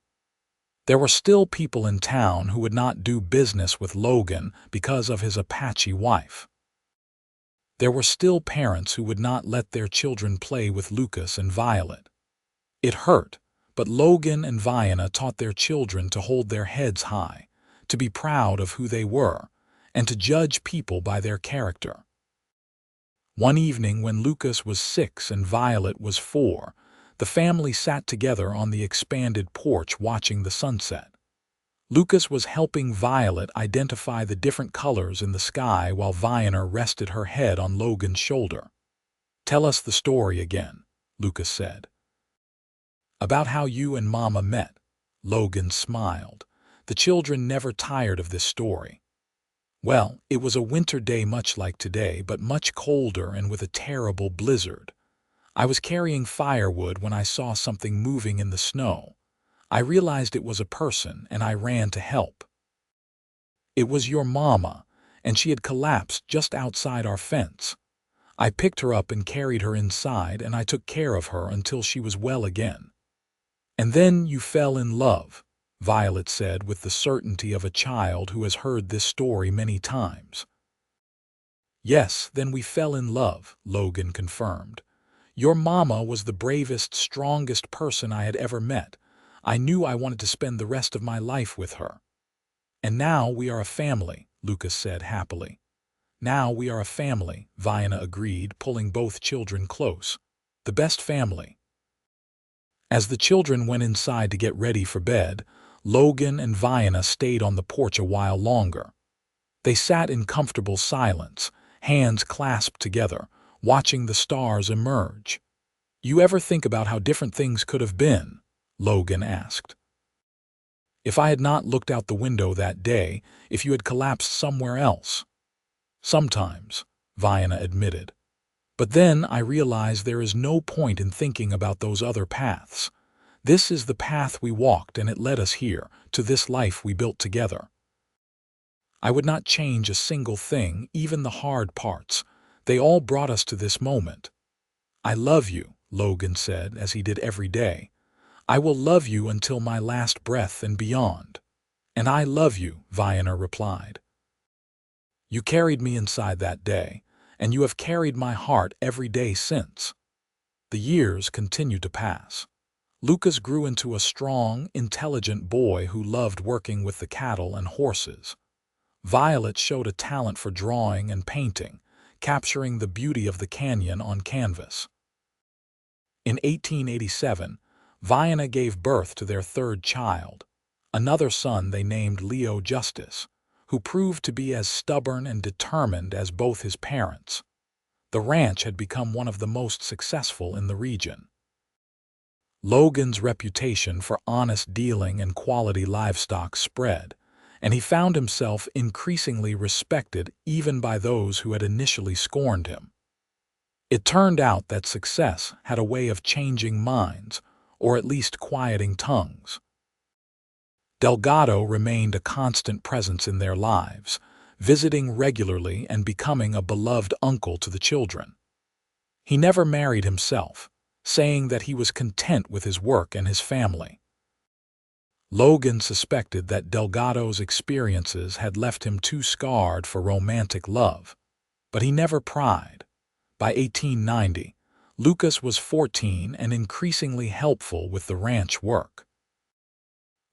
There were still people in town who would not do business with Logan because of his Apache wife. There were still parents who would not let their children play with Lucas and Violet. It hurt, but Logan and Vianna taught their children to hold their heads high, to be proud of who they were, and to judge people by their character. One evening when Lucas was 6 and Violet was 4, the family sat together on the expanded porch watching the sunset. Lucas was helping Violet identify the different colors in the sky while Vianna rested her head on Logan's shoulder. "Tell us the story again," Lucas said. "About how you and Mama met." Logan smiled. The children never tired of this story. "Well, it was a winter day much like today, but much colder and with a terrible blizzard. I was carrying firewood when I saw something moving in the snow. I realized it was a person, and I ran to help. It was your mama, and she had collapsed just outside our fence. I picked her up and carried her inside, and I took care of her until she was well again." "And then you fell in love," Violet said with the certainty of a child who has heard this story many times. "Yes, then we fell in love," Logan confirmed. "Your mama was the bravest, strongest person I had ever met. I knew I wanted to spend the rest of my life with her." "And now we are a family," Lucas said happily. "Now we are a family," Vianna agreed, pulling both children close. "The best family." As the children went inside to get ready for bed, Logan and Vianna stayed on the porch a while longer. They sat in comfortable silence, hands clasped together, watching the stars emerge. "You ever think about how different things could have been?" Logan asked. "If I had not looked out the window that day, if you had collapsed somewhere else?" "Sometimes," Vianna admitted. "But then I realize there is no point in thinking about those other paths. This is the path we walked, and it led us here, to this life we built together. I would not change a single thing, even the hard parts. They all brought us to this moment." "I love you," Logan said, as he did every day. "I will love you until my last breath and beyond." "And I love you," Vianna replied. "You carried me inside that day, and you have carried my heart every day since." The years continued to pass. Lucas grew into a strong, intelligent boy who loved working with the cattle and horses. Violet showed a talent for drawing and painting, capturing the beauty of the canyon on canvas. In 1887, Vianna gave birth to their third child, another son they named Leo Justice, who proved to be as stubborn and determined as both his parents. The ranch had become one of the most successful in the region. Logan's reputation for honest dealing and quality livestock spread, and he found himself increasingly respected even by those who had initially scorned him. It turned out that success had a way of changing minds, or at least quieting tongues. Delgado remained a constant presence in their lives, visiting regularly and becoming a beloved uncle to the children. He never married himself, saying that he was content with his work and his family. Logan suspected that Delgado's experiences had left him too scarred for romantic love, but he never pried. By 1890, Lucas was 14 and increasingly helpful with the ranch work.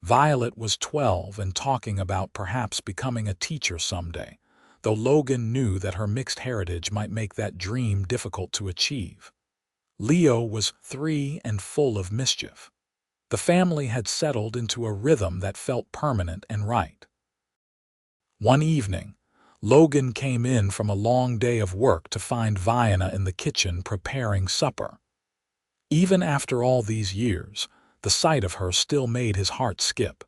Violet was 12 and talking about perhaps becoming a teacher someday, though Logan knew that her mixed heritage might make that dream difficult to achieve. Leo was 3 and full of mischief. The family had settled into a rhythm that felt permanent and right. One evening, Logan came in from a long day of work to find Vianna in the kitchen preparing supper. Even after all these years, the sight of her still made his heart skip.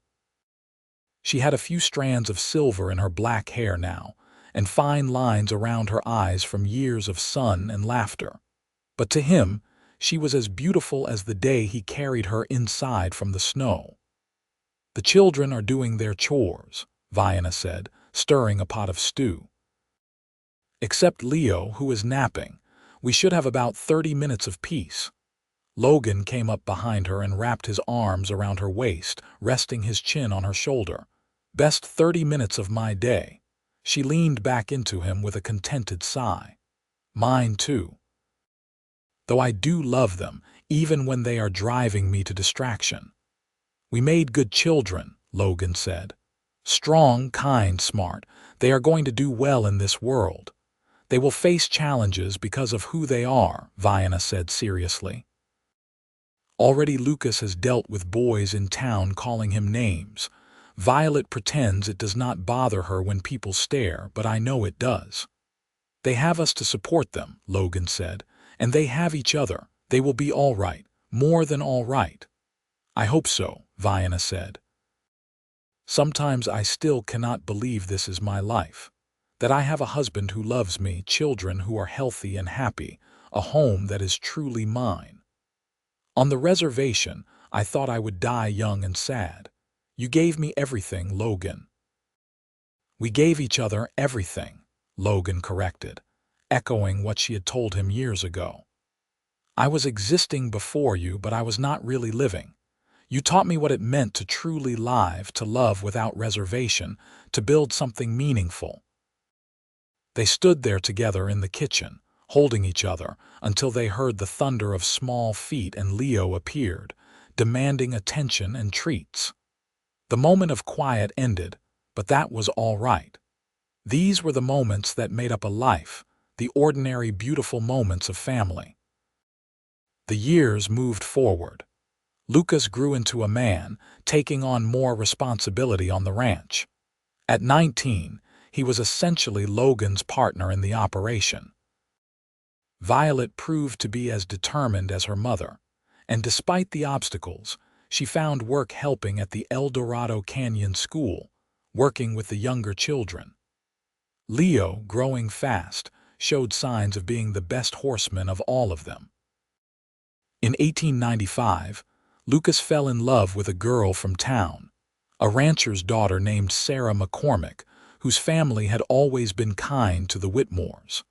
She had a few strands of silver in her black hair now, and fine lines around her eyes from years of sun and laughter. But to him, she was as beautiful as the day he carried her inside from the snow. "The children are doing their chores," Vianna said, stirring a pot of stew. "Except Leo, who is napping. We should have about 30 minutes of peace." Logan came up behind her and wrapped his arms around her waist, resting his chin on her shoulder. "Best 30 minutes of my day." She leaned back into him with a contented sigh. "Mine too. Though I do love them, even when they are driving me to distraction." "We made good children," Logan said. "Strong, kind, smart. They are going to do well in this world. They will face challenges because of who they are," Vianna said seriously. "Already Lucas has dealt with boys in town calling him names. Violet pretends it does not bother her when people stare, but I know it does." "They have us to support them," Logan said, "and they have each other. They will be all right, more than all right." "I hope so," Vianna said. "Sometimes I still cannot believe this is my life. That I have a husband who loves me, children who are healthy and happy, a home that is truly mine. On the reservation, I thought I would die young and sad. You gave me everything, Logan." "We gave each other everything," Logan corrected, echoing what she had told him years ago. "I was existing before you, but I was not really living. You taught me what it meant to truly live, to love without reservation, to build something meaningful." They stood there together in the kitchen, holding each other, until they heard the thunder of small feet and Leo appeared, demanding attention and treats. The moment of quiet ended, but that was all right. These were the moments that made up a life, the ordinary beautiful moments of family. The years moved forward. Lucas grew into a man, taking on more responsibility on the ranch. At 19, he was essentially Logan's partner in the operation. Violet proved to be as determined as her mother, and despite the obstacles, she found work helping at the El Dorado Canyon School, working with the younger children. Leo, growing fast, showed signs of being the best horseman of all of them. In 1895, Lucas fell in love with a girl from town, a rancher's daughter named Sarah McCormick, whose family had always been kind to the Whitmores.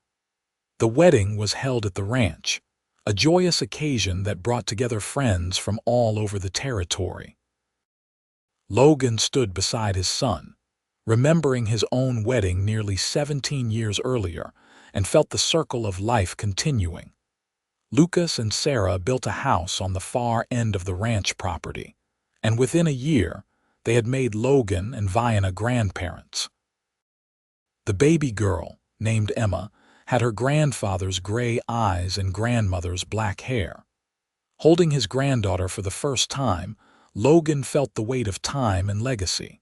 The wedding was held at the ranch, a joyous occasion that brought together friends from all over the territory. Logan stood beside his son, remembering his own wedding nearly 17 years earlier, and felt the circle of life continuing. Lucas and Sarah built a house on the far end of the ranch property, and within a year, they had made Logan and Vianna grandparents. The baby girl, named Emma, had her grandfather's gray eyes and grandmother's black hair. Holding his granddaughter for the first time, Logan felt the weight of time and legacy.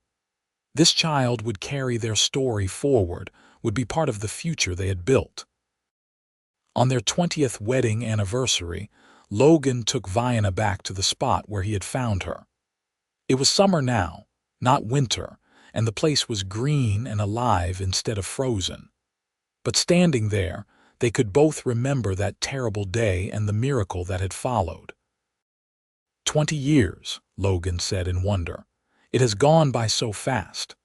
This child would carry their story forward, would be part of the future they had built. On their 20th wedding anniversary, Logan took Vianna back to the spot where he had found her. It was summer now, not winter, and the place was green and alive instead of frozen. But standing there, they could both remember that terrible day and the miracle that had followed. 20 years, Logan said in wonder. It has gone by so fast.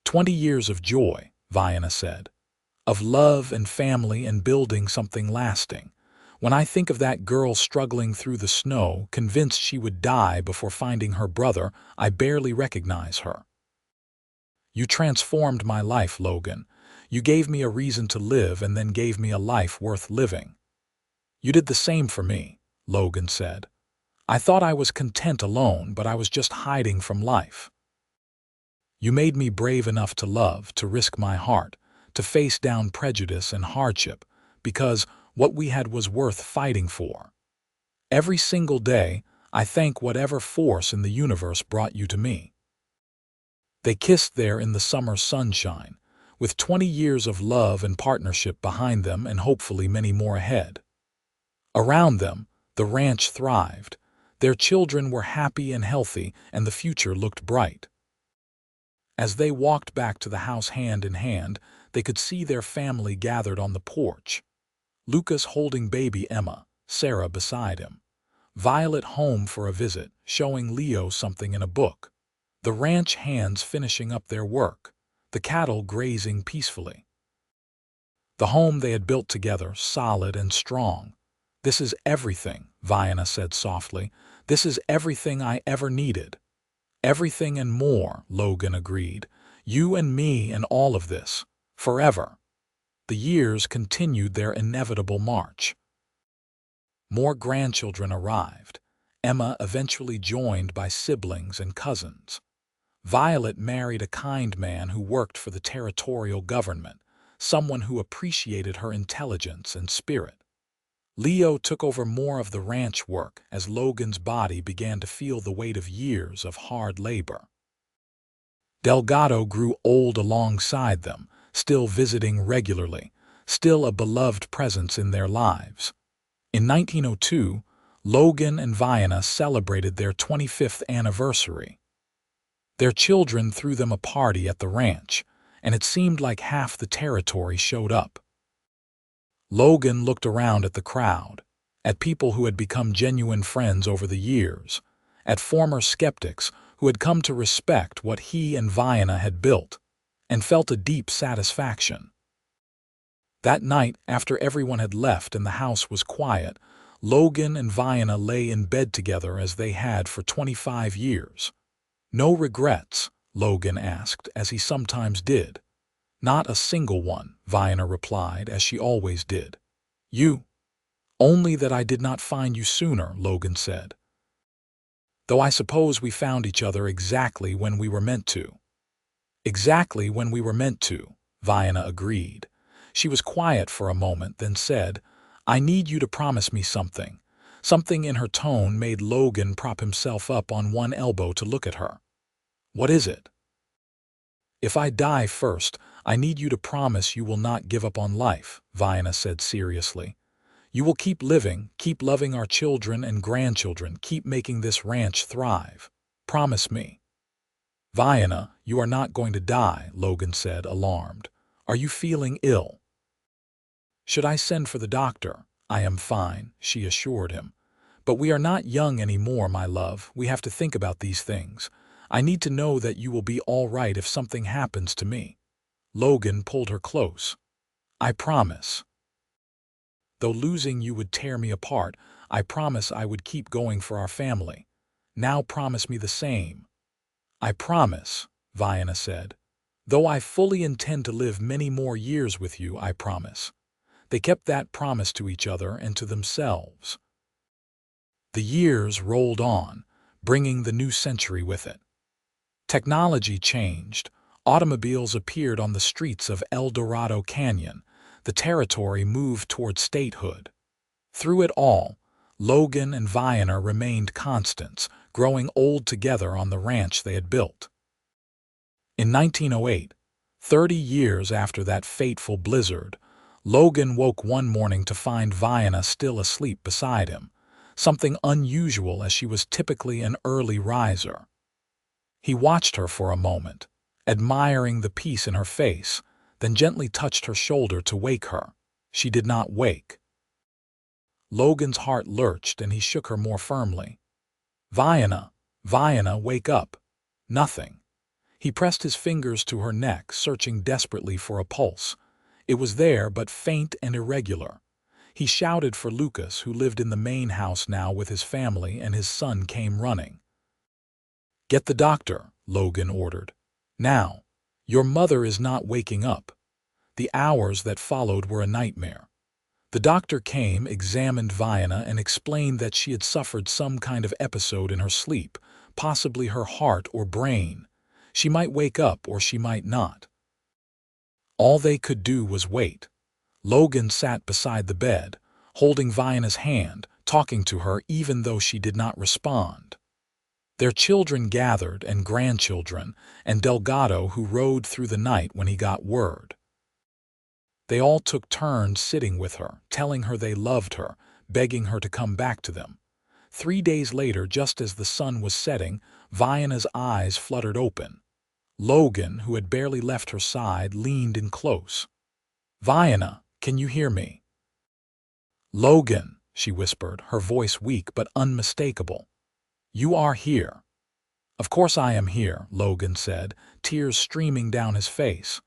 20 years of joy, Vianna said. Of love and family and building something lasting. When I think of that girl struggling through the snow, convinced she would die before finding her brother, I barely recognize her. You transformed my life, Logan. You gave me a reason to live and then gave me a life worth living. You did the same for me, Logan said. I thought I was content alone, but I was just hiding from life. You made me brave enough to love, to risk my heart, to face down prejudice and hardship, because what we had was worth fighting for. Every single day, I thank whatever force in the universe brought you to me. They kissed there in the summer sunshine, with 20 years of love and partnership behind them and hopefully many more ahead. Around them, the ranch thrived. Their children were happy and healthy, and the future looked bright. As they walked back to the house hand in hand, they could see their family gathered on the porch. Lucas holding baby Emma, Sarah beside him. Violet home for a visit, showing Leo something in a book. The ranch hands finishing up their work, the cattle grazing peacefully. The home they had built together, solid and strong. "This is everything," Vianna said softly. "This is everything I ever needed." "Everything and more," Logan agreed. "You and me and all of this. Forever." The years continued their inevitable march. More grandchildren arrived, Emma eventually joined by siblings and cousins. Violet married a kind man who worked for the territorial government, someone who appreciated her intelligence and spirit. Leo took over more of the ranch work as Logan's body began to feel the weight of years of hard labor. Delgado grew old alongside them, still visiting regularly, still a beloved presence in their lives. In 1902, Logan and Vianna celebrated their 25th anniversary. Their children threw them a party at the ranch, and it seemed like half the territory showed up. Logan looked around at the crowd, at people who had become genuine friends over the years, at former skeptics who had come to respect what he and Vianna had built, and felt a deep satisfaction. That night, after everyone had left and the house was quiet, Logan and Vianna lay in bed together as they had for 25 years. "No regrets?" Logan asked, as he sometimes did. "Not a single one," Vianna replied, as she always did. "You?" "Only that I did not find you sooner," Logan said. "Though I suppose we found each other exactly when we were meant to." "Exactly when we were meant to," Vianna agreed. She was quiet for a moment, then said, "I need you to promise me something." Something in her tone made Logan prop himself up on one elbow to look at her. "What is it?" "If I die first, I need you to promise you will not give up on life," Vianna said seriously. "You will keep living, keep loving our children and grandchildren, keep making this ranch thrive. Promise me." "Vianna, you are not going to die," Logan said, alarmed. "Are you feeling ill?" "Should I send for the doctor?" "I am fine," she assured him. "But we are not young anymore, my love. We have to think about these things. I need to know that you will be all right if something happens to me." Logan pulled her close. "I promise. Though losing you would tear me apart, I promise I would keep going for our family. Now promise me the same." "I promise," Vianna said. "Though I fully intend to live many more years with you, I promise." They kept that promise to each other and to themselves. The years rolled on, bringing the new century with it. Technology changed. Automobiles appeared on the streets of El Dorado Canyon. The territory moved toward statehood. Through it all, Logan and Vianna remained constants, growing old together on the ranch they had built. In 1908, 30 years after that fateful blizzard, Logan woke one morning to find Vianna still asleep beside him, something unusual as she was typically an early riser. He watched her for a moment, admiring the peace in her face, then gently touched her shoulder to wake her. She did not wake. Logan's heart lurched and he shook her more firmly. "Vianna, Vianna, wake up." Nothing. He pressed his fingers to her neck, searching desperately for a pulse. It was there, but faint and irregular. He shouted for Lucas, who lived in the main house now with his family, and his son came running. "Get the doctor," Logan ordered. "Now. Your mother is not waking up." The hours that followed were a nightmare. The doctor came, examined Vianna, and explained that she had suffered some kind of episode in her sleep, possibly her heart or brain. She might wake up or she might not. All they could do was wait. Logan sat beside the bed, holding Vianna's hand, talking to her even though she did not respond. Their children gathered, and grandchildren, and Delgado, who rode through the night when he got word. They all took turns sitting with her, telling her they loved her, begging her to come back to them. 3 days later, just as the sun was setting, Vianna's eyes fluttered open. Logan, who had barely left her side, leaned in close. "Vianna, can you hear me?" "Logan," she whispered, her voice weak but unmistakable. "You are here." "Of course I am here," Logan said, tears streaming down his face.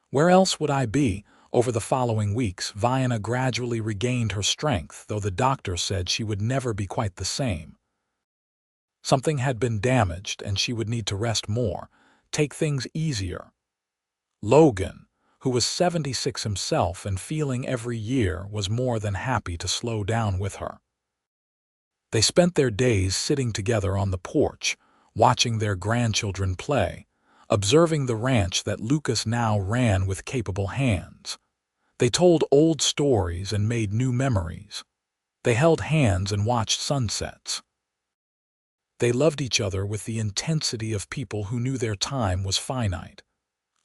"Where else would I be? Over the following weeks, Vianna gradually regained her strength, though the doctor said she would never be quite the same. Something had been damaged, and she would need to rest more, take things easier. Logan, who was 76 himself and feeling every year, was more than happy to slow down with her. They spent their days sitting together on the porch, watching their grandchildren play, observing the ranch that Lucas now ran with capable hands. They told old stories and made new memories. They held hands and watched sunsets. They loved each other with the intensity of people who knew their time was finite.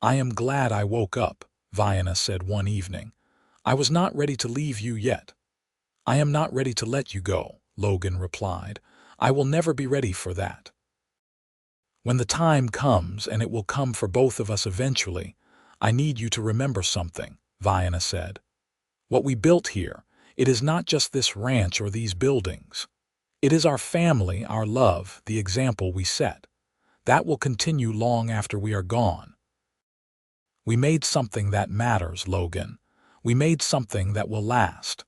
"I am glad I woke up," Vianna said one evening. "I was not ready to leave you yet." "I am not ready to let you go," Logan replied. "I will never be ready for that." "When the time comes, and it will come for both of us eventually, I need you to remember something," Vianna said. "What we built here, it is not just this ranch or these buildings. It is our family, our love, the example we set. That will continue long after we are gone. We made something that matters, Logan. We made something that will last."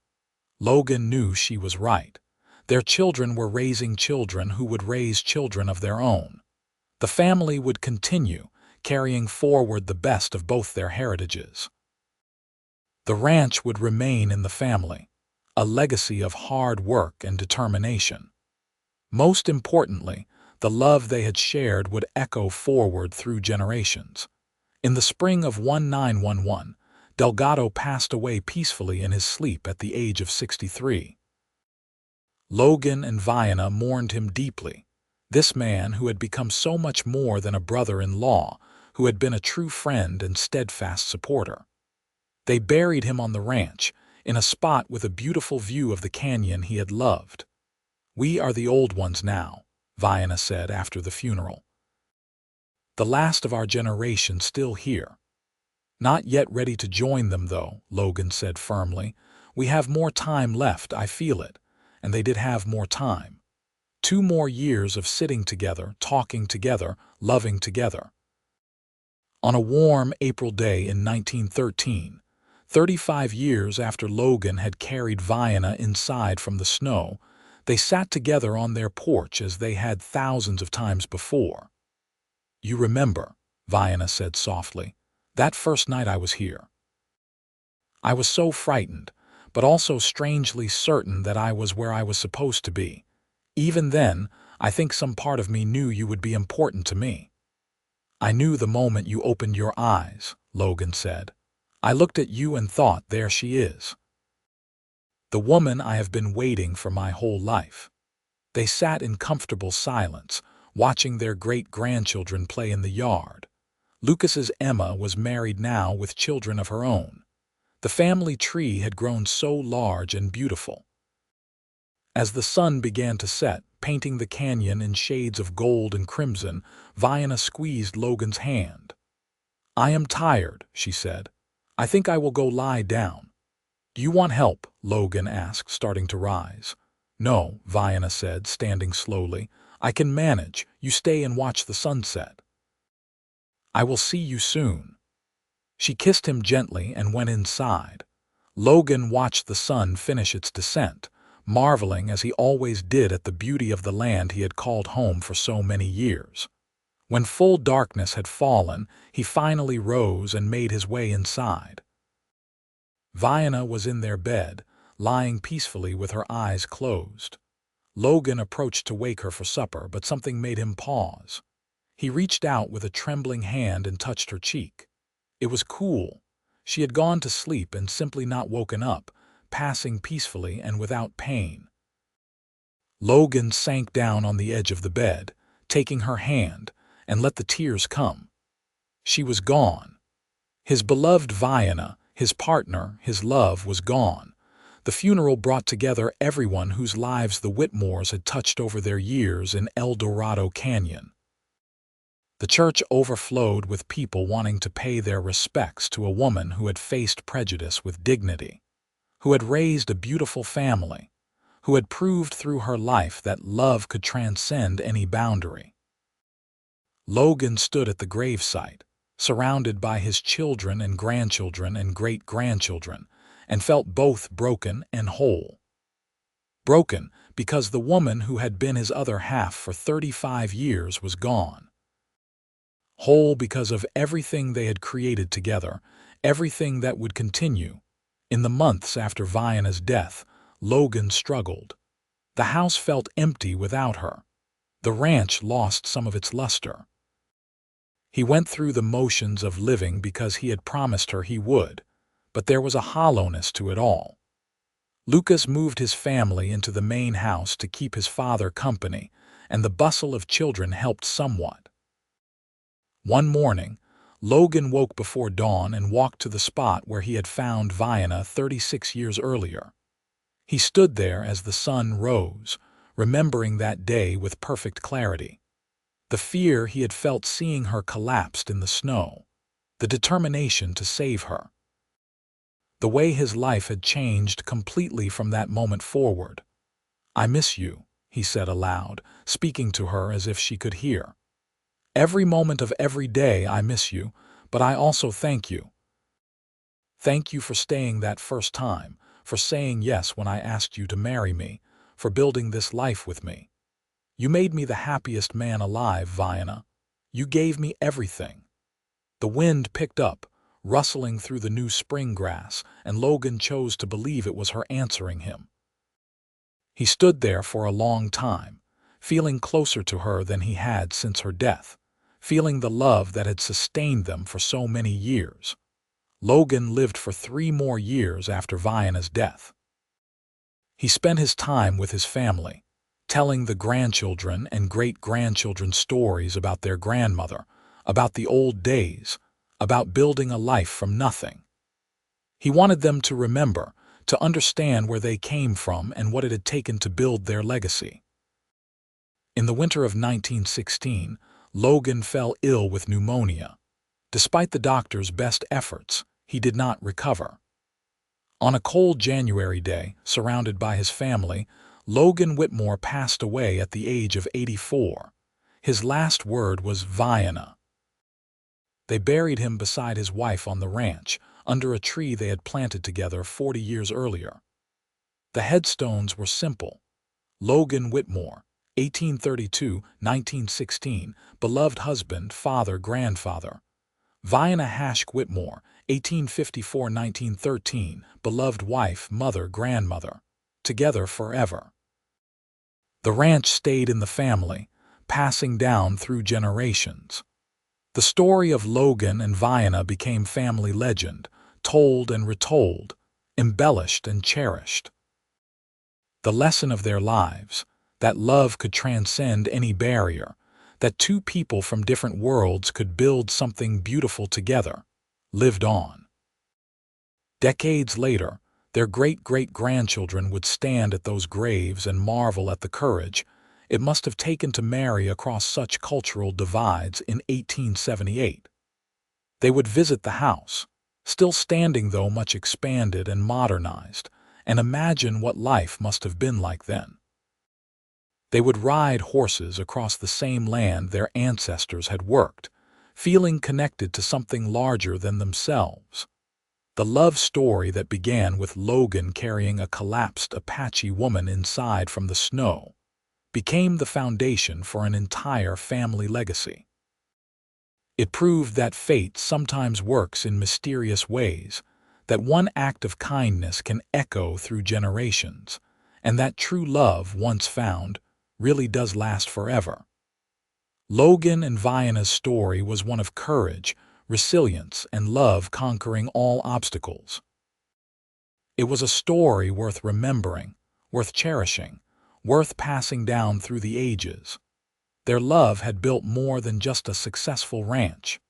Logan knew she was right. Their children were raising children who would raise children of their own. The family would continue, carrying forward the best of both their heritages. The ranch would remain in the family, a legacy of hard work and determination. Most importantly, the love they had shared would echo forward through generations. In the spring of 1911, Delgado passed away peacefully in his sleep at the age of 63. Logan and Vianna mourned him deeply. This man who had become so much more than a brother-in-law, who had been a true friend and steadfast supporter. They buried him on the ranch, in a spot with a beautiful view of the canyon he had loved. "We are the old ones now," Vianna said after the funeral. "The last of our generation still here. Not yet ready to join them, though," Logan said firmly. "We have more time left, I feel it." And they did have more time. 2 more years of sitting together, talking together, loving together. On a warm April day in 1913, 35 years after Logan had carried Vianna inside from the snow, they sat together on their porch as they had thousands of times before. "You remember," Vianna said softly, "that first night I was here. I was so frightened, but also strangely certain that I was where I was supposed to be. Even then, I think some part of me knew you would be important to me." "I knew the moment you opened your eyes," Logan said. "I looked at you and thought, there she is. The woman I have been waiting for my whole life." They sat in comfortable silence, watching their great-grandchildren play in the yard. Lucas's Emma was married now with children of her own. The family tree had grown so large and beautiful. As the sun began to set, painting the canyon in shades of gold and crimson, Vianna squeezed Logan's hand. "I am tired," she said. "I think I will go lie down." "Do you want help?" Logan asked, starting to rise. "No," Vianna said, standing slowly. "I can manage. You stay and watch the sunset. I will see you soon." She kissed him gently and went inside. Logan watched the sun finish its descent, marveling as he always did at the beauty of the land he had called home for so many years. When full darkness had fallen, he finally rose and made his way inside. Vianna was in their bed, lying peacefully with her eyes closed. Logan approached to wake her for supper, but something made him pause. He reached out with a trembling hand and touched her cheek. It was cool. She had gone to sleep and simply not woken up, passing peacefully and without pain. Logan sank down on the edge of the bed, taking her hand, and let the tears come. She was gone. His beloved Vianna, his partner, his love, was gone. The funeral brought together everyone whose lives the Whitmores had touched over their years in El Dorado Canyon. The church overflowed with people wanting to pay their respects to a woman who had faced prejudice with dignity, who had raised a beautiful family, who had proved through her life that love could transcend any boundary. Logan stood at the gravesite, surrounded by his children and grandchildren and great-grandchildren, and felt both broken and whole. Broken because the woman who had been his other half for 35 years was gone. Whole because of everything they had created together, everything that would continue. In the months after Vianna's death, Logan struggled. The house felt empty without her. The ranch lost some of its luster. He went through the motions of living because he had promised her he would, but there was a hollowness to it all. Lucas moved his family into the main house to keep his father company, and the bustle of children helped somewhat. One morning, Logan woke before dawn and walked to the spot where he had found Vianna 36 years earlier. He stood there as the sun rose, remembering that day with perfect clarity. The fear he had felt seeing her collapsed in the snow, the determination to save her. The way his life had changed completely from that moment forward. "I miss you," he said aloud, speaking to her as if she could hear. "Every moment of every day I miss you, but I also thank you. Thank you for staying that first time, for saying yes when I asked you to marry me, for building this life with me. You made me the happiest man alive, Vianna. You gave me everything." The wind picked up, rustling through the new spring grass, and Logan chose to believe it was her answering him. He stood there for a long time, feeling closer to her than he had since her death, feeling the love that had sustained them for so many years. Logan lived for 3 more years after Vianna's death. He spent his time with his family, telling the grandchildren and great-grandchildren stories about their grandmother, about the old days, about building a life from nothing. He wanted them to remember, to understand where they came from and what it had taken to build their legacy. In the winter of 1916, Logan fell ill with pneumonia. Despite the doctor's best efforts, he did not recover. On a cold January day, surrounded by his family, Logan Whitmore passed away at the age of 84. His last word was Vianna. They buried him beside his wife on the ranch, under a tree they had planted together 40 years earlier. The headstones were simple. Logan Whitmore, 1832-1916, beloved husband, father, grandfather. Vianna Hashke Whitmore, 1854-1913, beloved wife, mother, grandmother. Together forever. The ranch stayed in the family, passing down through generations. The story of Logan and Vianna became family legend, told and retold, embellished and cherished. The lesson of their lives, that love could transcend any barrier, that two people from different worlds could build something beautiful together, lived on. Decades later, their great-great-grandchildren would stand at those graves and marvel at the courage it must have taken to marry across such cultural divides in 1878. They would visit the house, still standing though much expanded and modernized, and imagine what life must have been like then. They would ride horses across the same land their ancestors had worked, feeling connected to something larger than themselves. The love story that began with Logan carrying a collapsed Apache woman inside from the snow became the foundation for an entire family legacy. It proved that fate sometimes works in mysterious ways, that one act of kindness can echo through generations, and that true love, once found, really does last forever. Logan and Vianna's story was one of courage, resilience, and love conquering all obstacles. It was a story worth remembering, worth cherishing, worth passing down through the ages. Their love had built more than just a successful ranch.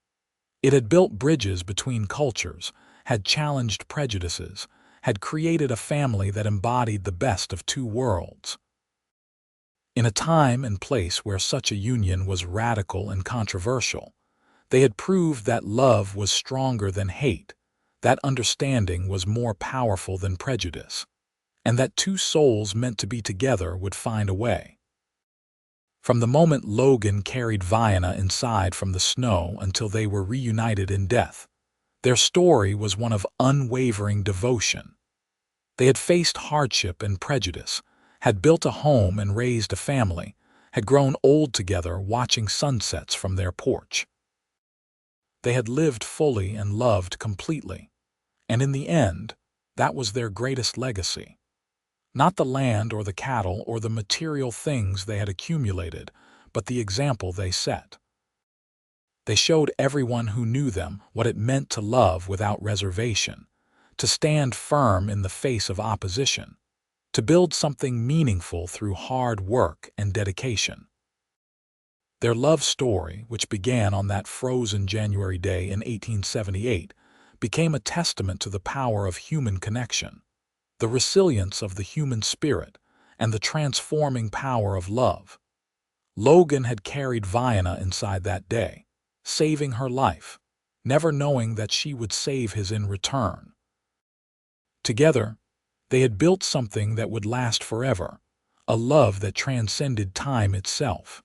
It had built bridges between cultures, had challenged prejudices, had created a family that embodied the best of two worlds. In a time and place where such a union was radical and controversial, they had proved that love was stronger than hate, that understanding was more powerful than prejudice, and that two souls meant to be together would find a way. From the moment Logan carried Vianna inside from the snow until they were reunited in death, their story was one of unwavering devotion. They had faced hardship and prejudice, had built a home and raised a family, had grown old together watching sunsets from their porch. They had lived fully and loved completely, and in the end, that was their greatest legacy. Not the land or the cattle or the material things they had accumulated, but the example they set. They showed everyone who knew them what it meant to love without reservation, to stand firm in the face of opposition, to build something meaningful through hard work and dedication. Their love story, which began on that frozen January day in 1878, became a testament to the power of human connection, the resilience of the human spirit, and the transforming power of love. Logan had carried Vianna inside that day, saving her life, never knowing that she would save his in return. Together, they had built something that would last forever, a love that transcended time itself.